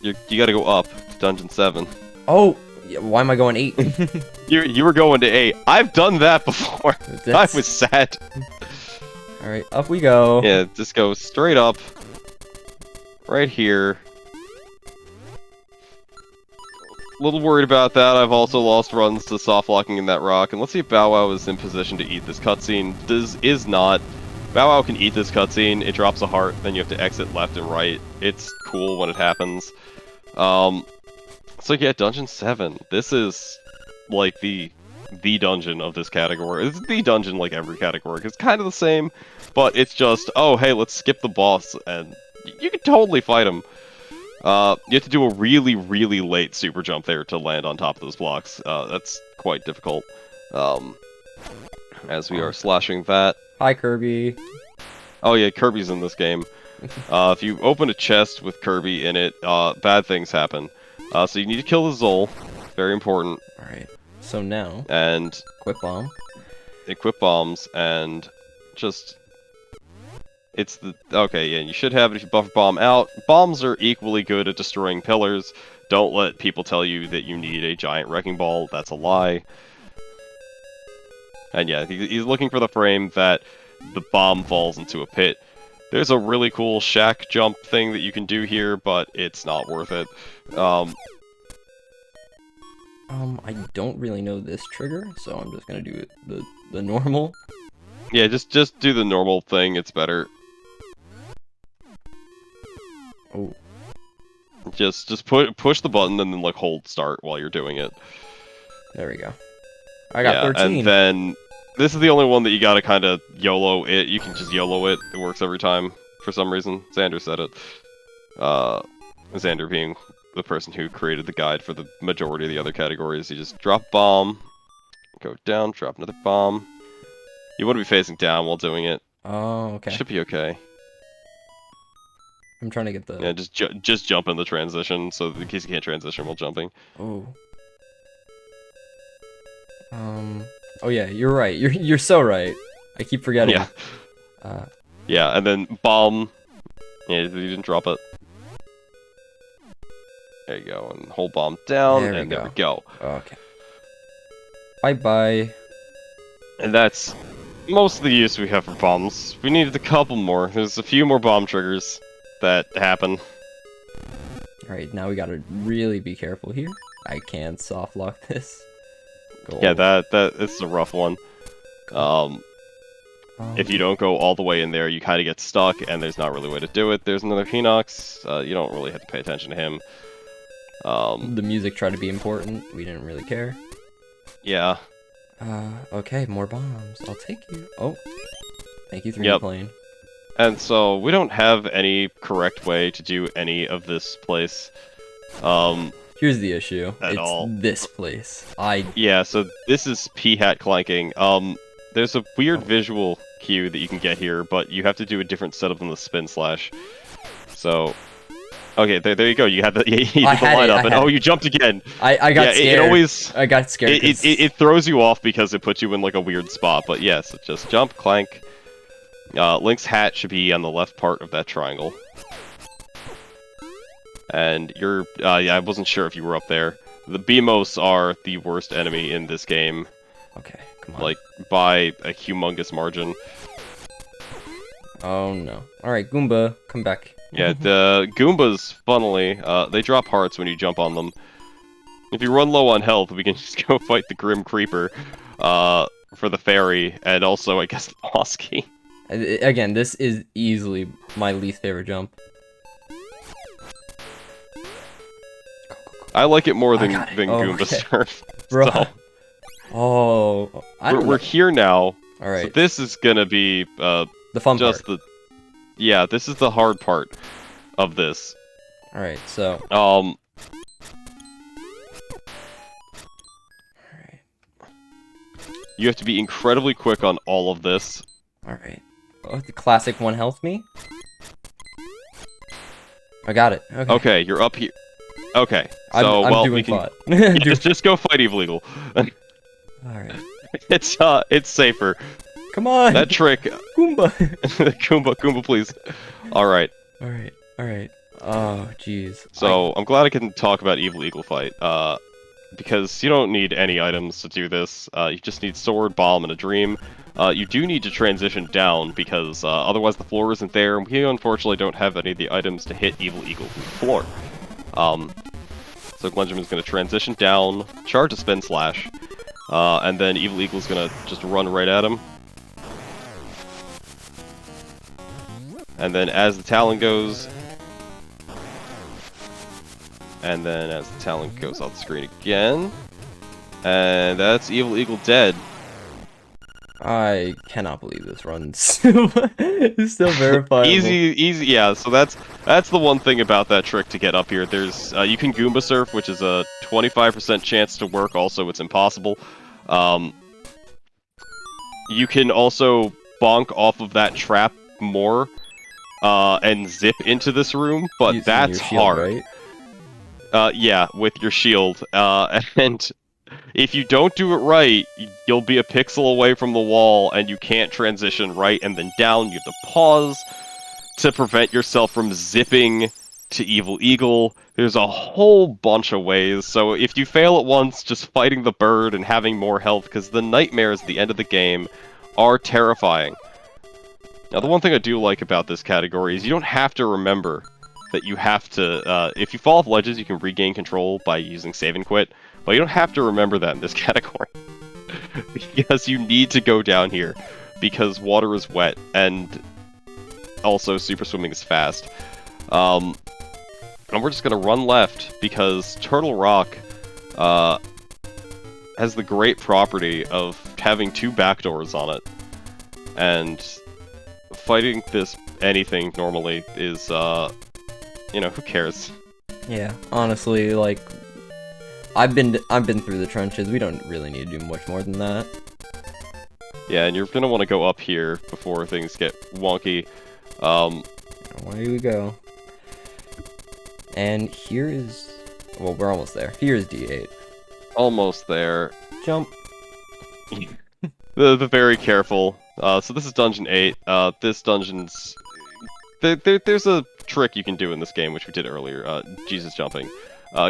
You gotta go up to Dungeon 7. Oh, why am I going 8? You were going to 8. I've done that before. I was sad. Alright, up we go. Yeah, just go straight up. Right here. A little worried about that. I've also lost runs to soft locking in that rock. And let's see if Bow Wow is in position to eat this cutscene. Is not. Bow Wow can eat this cutscene. It drops a heart. Then you have to exit left and right. It's cool when it happens. So yeah, Dungeon 7. This is like the dungeon of this category. It's the dungeon like every category. It's kind of the same, but it's just, oh hey, let's skip the boss, and you can totally fight him. You have to do a really, really late super jump there to land on top of those blocks. That's quite difficult. As we are slashing that. Hi, Kirby. Oh yeah, Kirby's in this game. If you open a chest with Kirby in it, bad things happen. So you need to kill the Zol. Very important. Alright. So now, And quick bomb. equip bombs and just... It's the... Okay, yeah, you should have it if you buffer bomb out. Bombs are equally good at destroying pillars. Don't let people tell you that you need a giant wrecking ball. That's a lie. And yeah, he's looking for the frame that the bomb falls into a pit. There's a really cool shack jump thing that you can do here, but it's not worth it. I don't really know this trigger, so I'm just gonna do it the normal. Yeah, just do the normal thing, it's better. Oh. Just push the button and then like hold start while you're doing it. There we go. I got 13. And then this is the only one that you gotta kind of YOLO it. You can just YOLO it. It works every time for some reason. Xander said it. Xander being the person who created the guide for the majority of the other categories. You just drop a bomb, go down, drop another bomb. You want to be facing down while doing it. Oh, okay. Should be okay. I'm trying to get the... Yeah, just jump in the transition, so in case you can't transition while jumping. Oh. Oh yeah, you're right. You're so right. I keep forgetting. Yeah. Yeah, and then bomb. Yeah, you didn't drop it. There you go, and hold bomb down, there we go. Okay. Bye-bye. And that's most of the use we have for bombs. We needed a couple more. There's a few more bomb triggers that happen. Alright, now we gotta really be careful here. I can't soft lock this. Yeah, that is a rough one. If you don't go all the way in there, you kind of get stuck, and there's not really a way to do it. There's another Phoenix. You don't really have to pay attention to him. The music tried to be important. We didn't really care. Yeah. Okay, more bombs. I'll take you. Oh. Thank you, 3D plane. And so, we don't have any correct way to do any of this place. Here's the issue. At all. This place. Yeah, so this is P-hat clanking. There's a weird visual cue that you can get here, but you have to do a different setup than the spin slash. So, okay, there you go. You had the you did the lineup, and oh, you jumped again. I got scared. It always I got scared. It throws you off because it puts you in like a weird spot. But yes, just jump, clank. Link's hat should be on the left part of that triangle. And you're, yeah, I wasn't sure if you were up there. The Beamos are the worst enemy in this game. Okay, come on. Like, by a humongous margin. Oh no. Alright, Goomba, come back. Yeah, the Goombas, funnily, they drop hearts when you jump on them. If you run low on health, we can just go fight the Grim Creeper, for the fairy, and also, I guess, the boss key. Again, this is easily my least favorite jump. I like it more than Goomba Surf. Bro. So. Oh, we're here now. All right. So this is gonna be the fun just part. Yeah, this is the hard part of this. All right, so. All right. You have to be incredibly quick on all of this. All right. Oh, the classic one health me. I got it. Okay. Okay, you're up here. Okay, so I'm well doing we can just go fight Evil Eagle. All right. It's safer. Come on. That trick. Goomba. Goomba, please. All right. All right. All right. Oh, jeez. So I'm glad I can talk about Evil Eagle fight. Because you don't need any items to do this. You just need sword, bomb, and a dream. You do need to transition down because otherwise the floor isn't there, and we unfortunately don't have any of the items to hit Evil Eagle from the floor. So Glennjaamin's going to transition down, charge a spin slash, and then Evil Eagle's going to just run right at him. And then as the Talon goes, and then as the Talon goes off the screen again, and that's Evil Eagle dead. I cannot believe this runs. It's still verifiable. Easy, yeah. So that's the one thing about that trick to get up here. There's you can Goomba Surf, which is a 25% chance to work. Also, it's impossible. You can also bonk off of that trap more and zip into this room, but Using that's your shield, hard. right? Yeah, with your shield. And if you don't do it right, you'll be a pixel away from the wall, and you can't transition right and then down. You have to pause to prevent yourself from zipping to Evil Eagle. There's a whole bunch of ways, so if you fail at once, just fighting the bird and having more health, because the nightmares at the end of the game are terrifying. Now, the one thing I do like about this category is you don't have to remember that you have to, if you fall off ledges, you can regain control by using save and quit, but you don't have to remember that in this category. Because you need to go down here, because water is wet, and also super swimming is fast. And we're just gonna run left, because Turtle Rock has the great property of having 2 backdoors on it, and fighting this anything normally is, you know, who cares? Yeah, honestly, like, I've been through the trenches. We don't really need to do much more than that. Yeah, and you're gonna want to go up here before things get wonky. Away we go. And here is... Well, we're almost there. Here is D8. Almost there. Jump. The very careful. So this is Dungeon 8. This dungeon's... There's a trick you can do in this game, which we did earlier. Jesus jumping.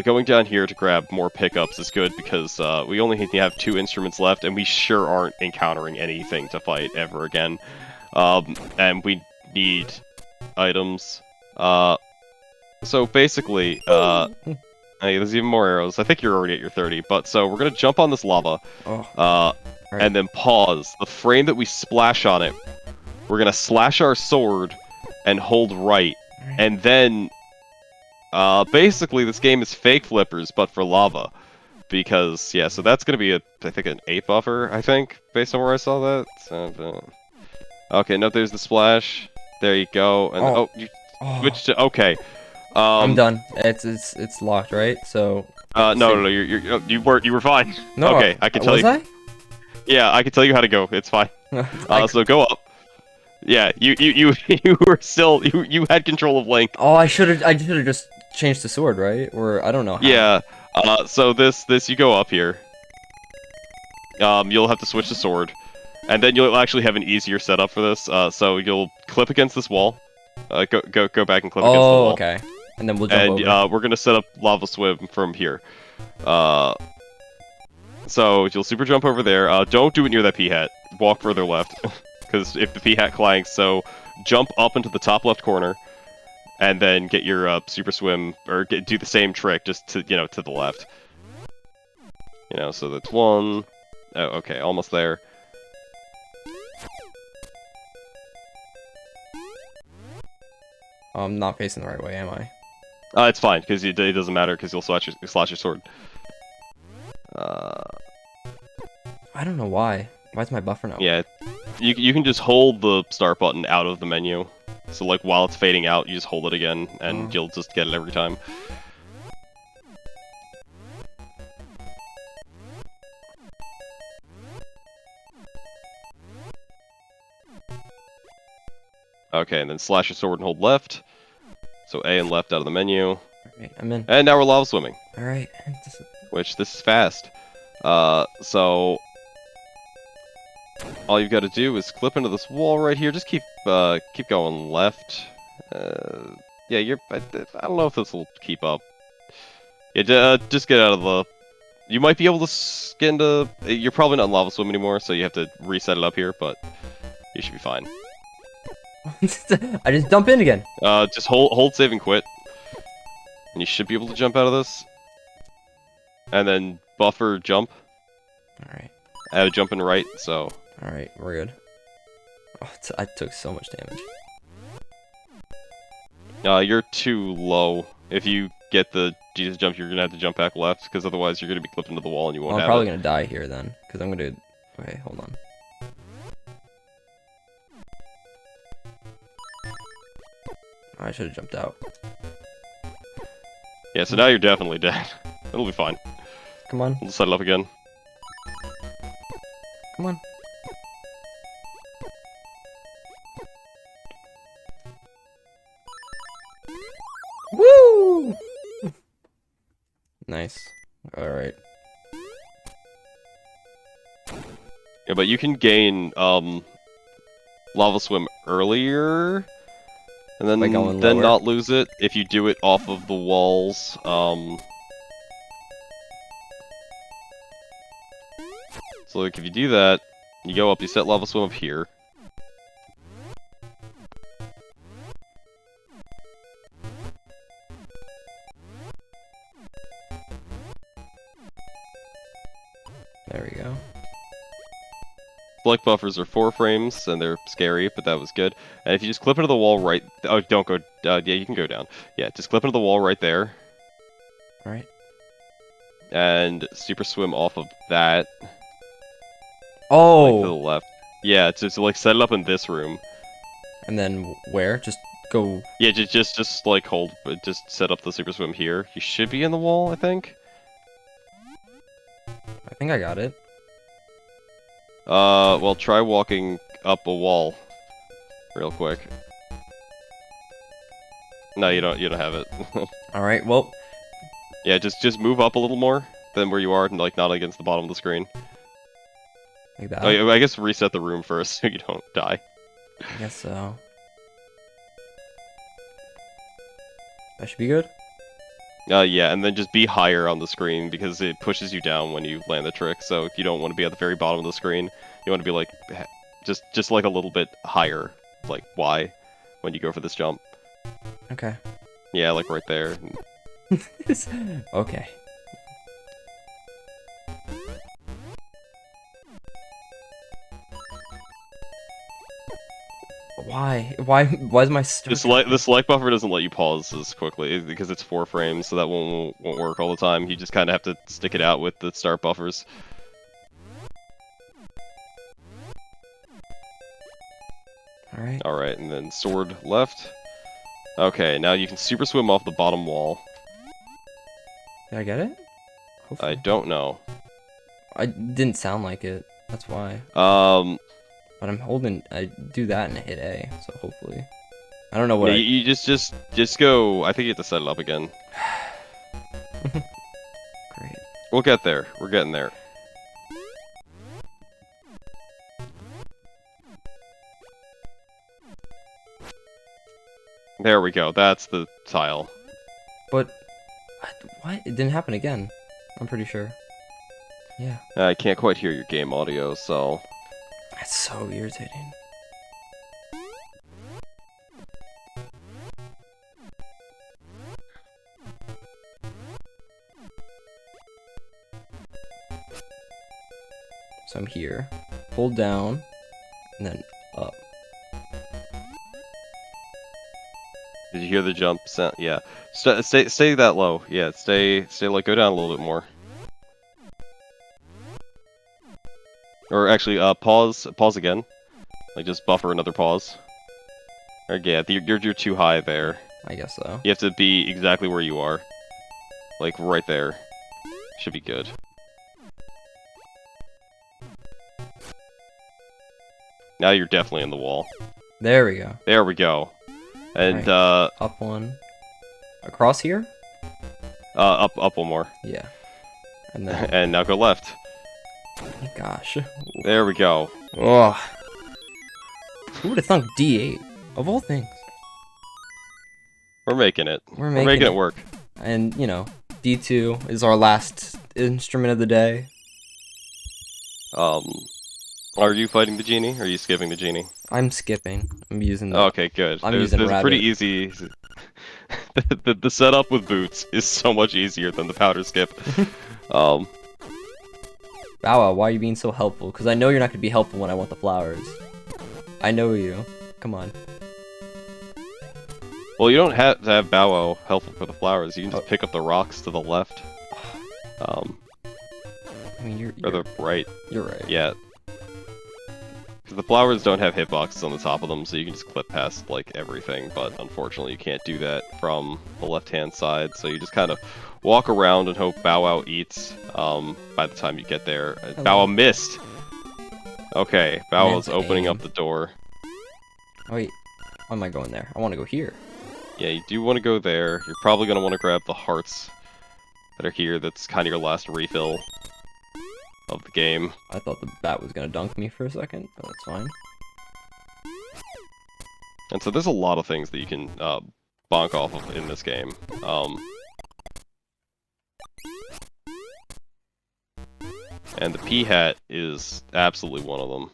Going down here to grab more pickups is good, because we only have 2 instruments left, and we sure aren't encountering anything to fight ever again. And we need items. So basically, hey, there's even more arrows. I think you're already at your 30, but so we're gonna jump on this lava, Right. and then pause. The frame that we splash on it, we're gonna slash our sword and hold right, and then, basically this game is fake flippers, but for lava. Because, yeah, so that's gonna be I think an 8 buffer, I think, based on where I saw that. So, okay, no, there's the splash. There you go, and you switched to, okay. I'm done. It's locked, right? So. No, you were fine. No. Okay, I can tell you. Was I? Yeah, I can tell you how to go. It's fine. So go up. Yeah, you were still you had control of Link. Oh, I should have just changed the sword, right? Or I don't know how. Yeah. So this you go up here. You'll have to switch the sword, and then you'll actually have an easier setup for this. So you'll clip against this wall. Go back and clip against the wall. Oh, okay. And then we'll jump over. We're gonna set up lava swim from here. So you'll super jump over there. Don't do it near that P-hat. Walk further left, because if the P-hat clanks, so jump up into the top left corner, and then get your super swim, or do the same trick, just to to the left. So that's 1. Oh, okay, almost there. I'm not facing the right way, am I? It's fine, because it doesn't matter, because you'll slash your sword. I don't know why. Why is my buffer not? Yeah, you can just hold the start button out of the menu. So like while it's fading out, you just hold it again, and you'll just get it every time. Okay, and then slash your sword and hold left. So A and left out of the menu. Alright, I'm in. And now we're lava swimming. Alright. Which, this is fast. So... all you've got to do is clip into this wall right here. Just keep going left. Yeah, I don't know if this will keep up. Yeah, just get out of the... You might be able to get into... You're probably not in lava swim anymore, so you have to reset it up here, but you should be fine. I just dump in again. Just hold save and quit. And you should be able to jump out of this. And then buffer jump. Alright. I have a jump in right, so... Alright, we're good. Oh, I took so much damage. You're too low. If you get the Jesus jump, you're gonna have to jump back left, because otherwise you're gonna be clipped into the wall and you won't have it. I'm probably gonna die here then, because I'm gonna... Okay, hold on. I should have jumped out. Yeah, so now you're definitely dead. It'll be fine. Come on. We'll set it up again. Come on. Yeah, but you can gain lava swim earlier, and then By going lower? not lose it if you do it off of the walls. So like if you do that, you go up, you set lava swim up here. There we go. Select buffers are 4 frames, and they're scary, but that was good. And if you just clip into the wall right... Oh, don't go... yeah, you can go down. Yeah, just clip into the wall right there. Alright. And super swim off of that. Oh! Like, to the left. Yeah, to like, set it up in this room. And then where? Just go... Yeah, just like, hold... Just set up the super swim here. You should be in the wall, I think. I think I got it. Well, try walking up a wall. Real quick. No, you don't have it. Alright, well... Yeah, just move up a little more than where you are, and like not against the bottom of the screen. Like that? Oh, yeah, I guess reset the room first so you don't die. I guess so. That should be good? Yeah, and then just be higher on the screen because it pushes you down when you land the trick. So you don't want to be at the very bottom of the screen. You want to be like just like a little bit higher, like Y, when you go for this jump. Okay. Yeah, like right there. Okay. Why? Why is my start? The select buffer doesn't let you pause as quickly because it's 4 frames, so that won't work all the time. You just kind of have to stick it out with the start buffers. Alright. Alright, and then sword left. Okay, now you can super swim off the bottom wall. Did I get it? Hopefully. I don't know. I didn't sound like it. That's why. But I'm holding. I do that and hit A. So hopefully. I don't know what. Yeah, you just go. I think you have to set it up again. Great. We'll get there. We're getting there. There we go. That's the tile. But what? It didn't happen again. I'm pretty sure. Yeah. I can't quite hear your game audio, so. That's so irritating. So I'm here. Hold down, and then up. Did you hear the jump sound? Yeah. Stay that low. Yeah. Stay. Like go down a little bit more. Or actually, pause again. Like just buffer another pause. Or yeah, you're too high there. I guess so. You have to be exactly where you are. Like right there. Should be good. Now you're definitely in the wall. There we go. There we go. And right. Up one. Across here? up one more. Yeah. And then and now go left. Oh gosh. There we go. Oh. Who would have thunk D8? Of all things. We're making it. We're making it work. And, you know, D2 is our last instrument of the day. Are you fighting the genie? Or are you skipping the genie? I'm skipping. I'm using the... Okay, good. I'm using It's rabbit. pretty easy. the setup with boots is so much easier than the powder skip. Bow Wow, why are you being so helpful? Because I know you're not going to be helpful when I want the flowers. I know you. Come on. Well, you don't have to have Bow Wow helpful for the flowers. You can just pick up the rocks to the left. I mean, you're or the right. You're right. Yeah. The flowers don't have hitboxes on the top of them, so you can just clip past, like, everything, but unfortunately you can't do that from the left-hand side, so you just kind of walk around and hope Bow Wow eats, by the time you get there. Hello. Bow Wow missed! Okay, Bow Wow's Man's opening aim. up the door. Oh, wait. Why am I going there? I want to go here. Yeah, you do want to go there. You're probably going to want to grab the hearts that are here. That's kind of your last refill. of the game. I thought the bat was gonna dunk me for a second, but that's fine. And so there's a lot of things that you can bonk off of in this game. And the P-hat is absolutely one of them.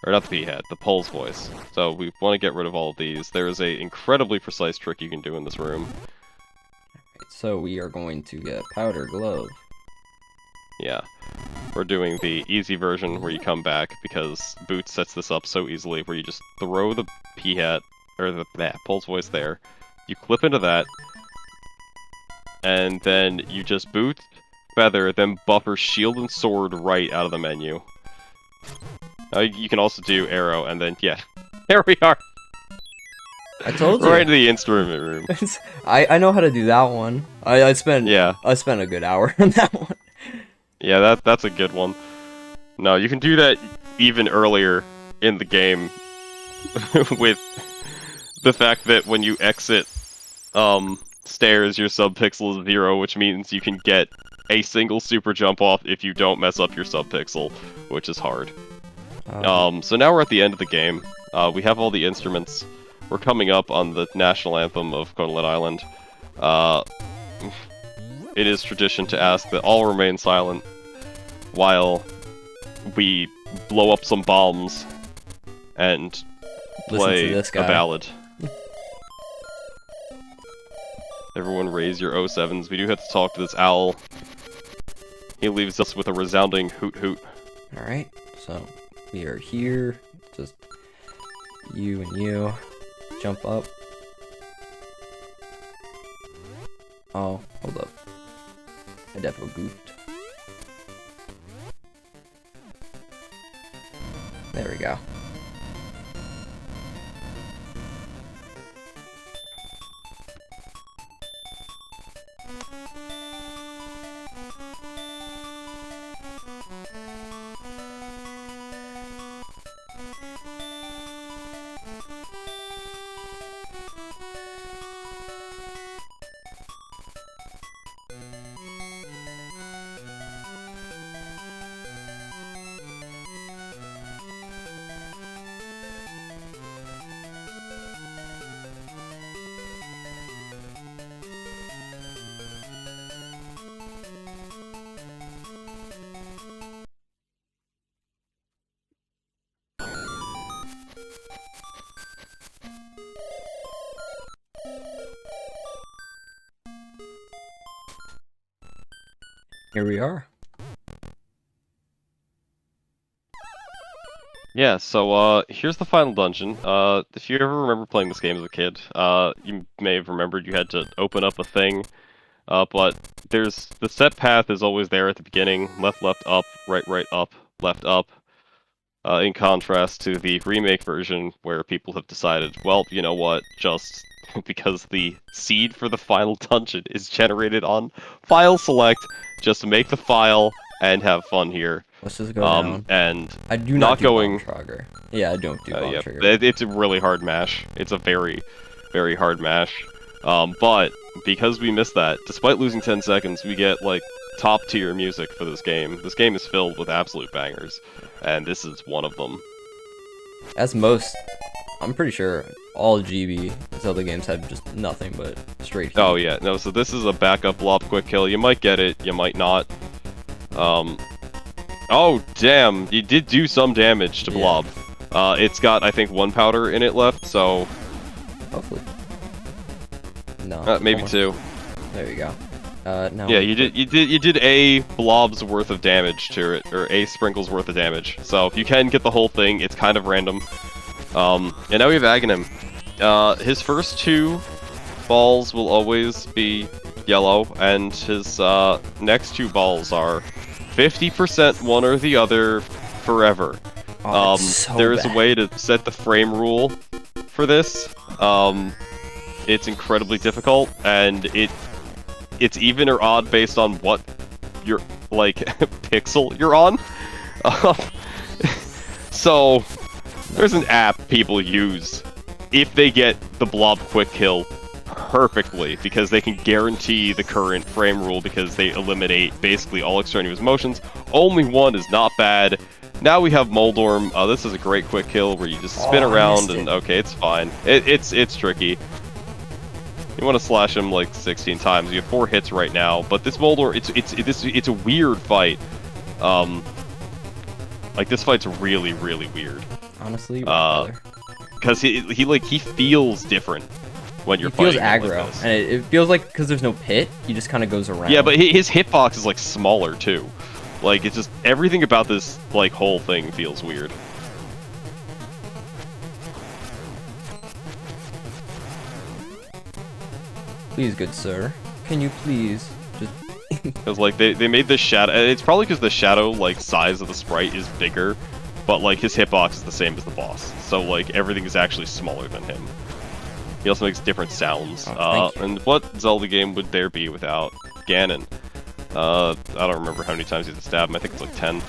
Or not the P-hat, the Pole's voice. So we want to get rid of all of these. There is a incredibly precise trick you can do in this room. So we are going to get Powder Glove. Yeah. We're doing the easy version where you come back because Boots sets this up so easily where you just throw the P-hat, or the Pole's voice there. You clip into that. And then you just boot, feather, then buffer shield and sword right out of the menu. You can also do arrow, and then, yeah. There we are! I told you! Right into the instrument room. I know how to do that one. I spent a good hour on that one. Yeah, that's a good one. No, you can do that even earlier in the game with the fact that when you exit stairs, your subpixel is 0, which means you can get a single super jump off if you don't mess up your subpixel, which is hard. So now we're at the end of the game. We have all the instruments. We're coming up on the national anthem of Conelet Island. It is tradition to ask that all remain silent while we blow up some bombs and play a ballad. Everyone raise your 07s. We do have to talk to this owl. He leaves us with a resounding hoot hoot. Alright, so we are here. Just you and you. Jump up. Oh, hold up. I definitely goofed. There we go. Here we are. Yeah, so here's the final dungeon. If you ever remember playing this game as a kid, you may have remembered you had to open up a thing, but the set path is always there at the beginning, left, up, right, up, left, up, in contrast to the remake version where people have decided, well, you know what, just because the seed for the final dungeon is generated on file select, just make the file and have fun here. Let's just go down. And I do not do bomb trigger. Yeah, I don't do bomb trigger. It's a really hard mash. It's a very, very hard mash. But because we missed that, despite losing 10 seconds, we get like top tier music for this game. This game is filled with absolute bangers, and this is one of them. As most, I'm pretty sure all GB Zelda games have just nothing but straight heat. Oh yeah, no, so this is a backup blob quick kill. You might get it, you might not. Oh damn, you did do some damage to blob. It's got, I think, 1 powder in it left, so... Hopefully. No. Maybe 2. There you go. No. Yeah, you did a blob's worth of damage to it, or a sprinkle's worth of damage. So if you can get the whole thing, it's kind of random. And now we have Aghanim. His first 2 balls will always be yellow, and his next 2 balls are 50% one or the other forever. Oh, so there is a way to set the frame rule for this. It's incredibly difficult, and it's even or odd based on what your like pixel you're on. So there's an app people use if they get the blob quick kill perfectly, because they can guarantee the current frame rule because they eliminate basically all extraneous motions. only one is not bad. Now we have Moldorm. This is a great quick kill where you just spin around and okay, it's fine. It's tricky. You want to slash him like 16 times. You have 4 hits right now, but this Moldor, it's a weird fight. Like this fight's really weird. Honestly, because he feels different when you're fighting. He feels aggro, like and it feels like because there's no pit, he just kind of goes around. Yeah, but his hitbox is like smaller too. Like it's just everything about this like whole thing feels weird. Please, good sir, can you please just... Because like they made this shadow. It's probably because the shadow like size of the sprite is bigger, but like his hitbox is the same as the boss. So like everything is actually smaller than him. He also makes different sounds. And what Zelda game would there be without Ganon? I don't remember how many times you have to stab him. I think it's like 10.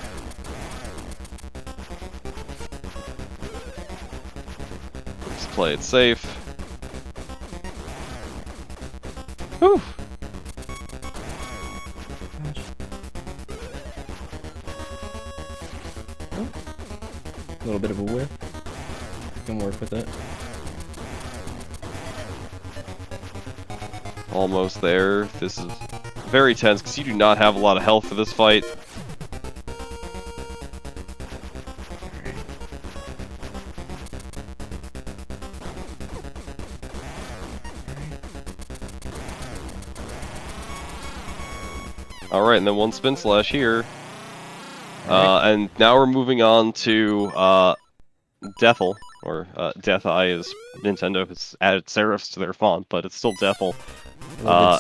Just play it safe. Whew. A little bit of a whip. Can work with it. Almost there. This is very tense because you do not have a lot of health for this fight. Alright, and then one spin slash here. And now we're moving on to Deathel, or Death Eye is Nintendo has added serifs to their font, but it's still Deathel.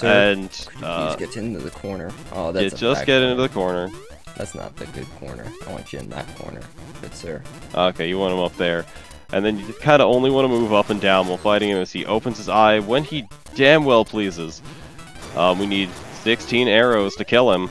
And please get into the corner. Oh, that's you just get into the corner. That's not the good corner. I want you in that corner, good sir. Okay, you want him up there. And then you kind of only want to move up and down while fighting him as he opens his eye when he damn well pleases. We need 16 arrows to kill him.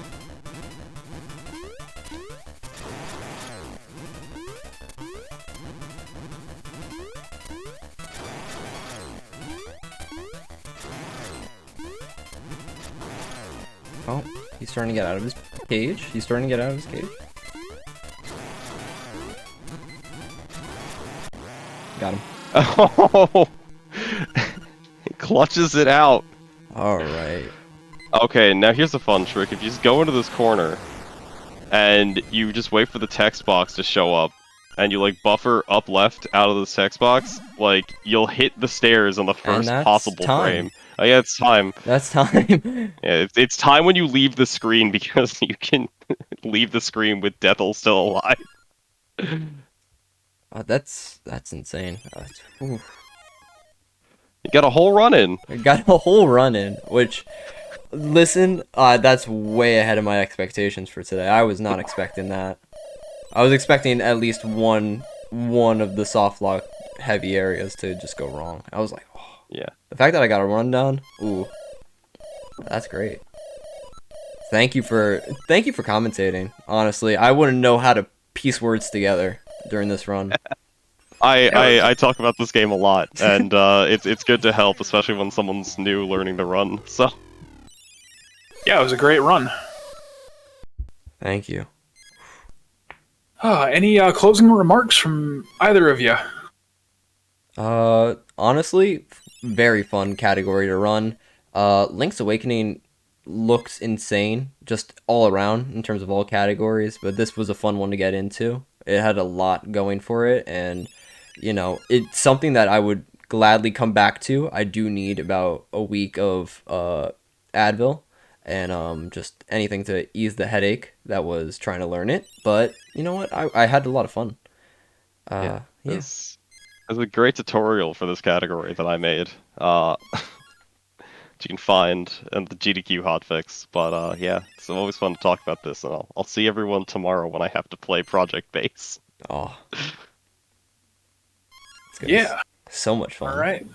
Oh, he's starting to get out of his cage. He's starting to get out of his cage. Got him. Oh! He clutches it out. Alright. Okay, now here's a fun trick. If you just go into this corner, and you just wait for the text box to show up, and you like buffer up left out of this text box, like you'll hit the stairs on the first possible frame. Oh yeah, it's time. That's time. Yeah, it's time when you leave the screen because you can leave the screen with Deathel still alive. That's insane. You got a whole run in. I got a whole run in, which, listen, that's way ahead of my expectations for today. I was not expecting that. I was expecting at least one of the soft lock heavy areas to just go wrong. I was like, oh. Yeah. The fact that I got a rundown, ooh, that's great. Thank you for commentating. Honestly, I wouldn't know how to piece words together during this run. I talk about this game a lot, and it's good to help, especially when someone's new learning the run. So. Yeah, it was a great run. Thank you. Any closing remarks from either of you? Honestly, very fun category to run. Link's Awakening looks insane, just all around in terms of all categories, but this was a fun one to get into. It had a lot going for it, and, you know, it's something that I would gladly come back to. I do need about a week of Advil, and just anything to ease the headache that was trying to learn it, but, you know what, I had a lot of fun. Yeah. It was a great tutorial for this category that I made. Which you can find in the GDQ hotfix. But yeah, it's always fun to talk about this, and I'll see everyone tomorrow when I have to play Project Base. Oh. Yeah. So much fun. All right.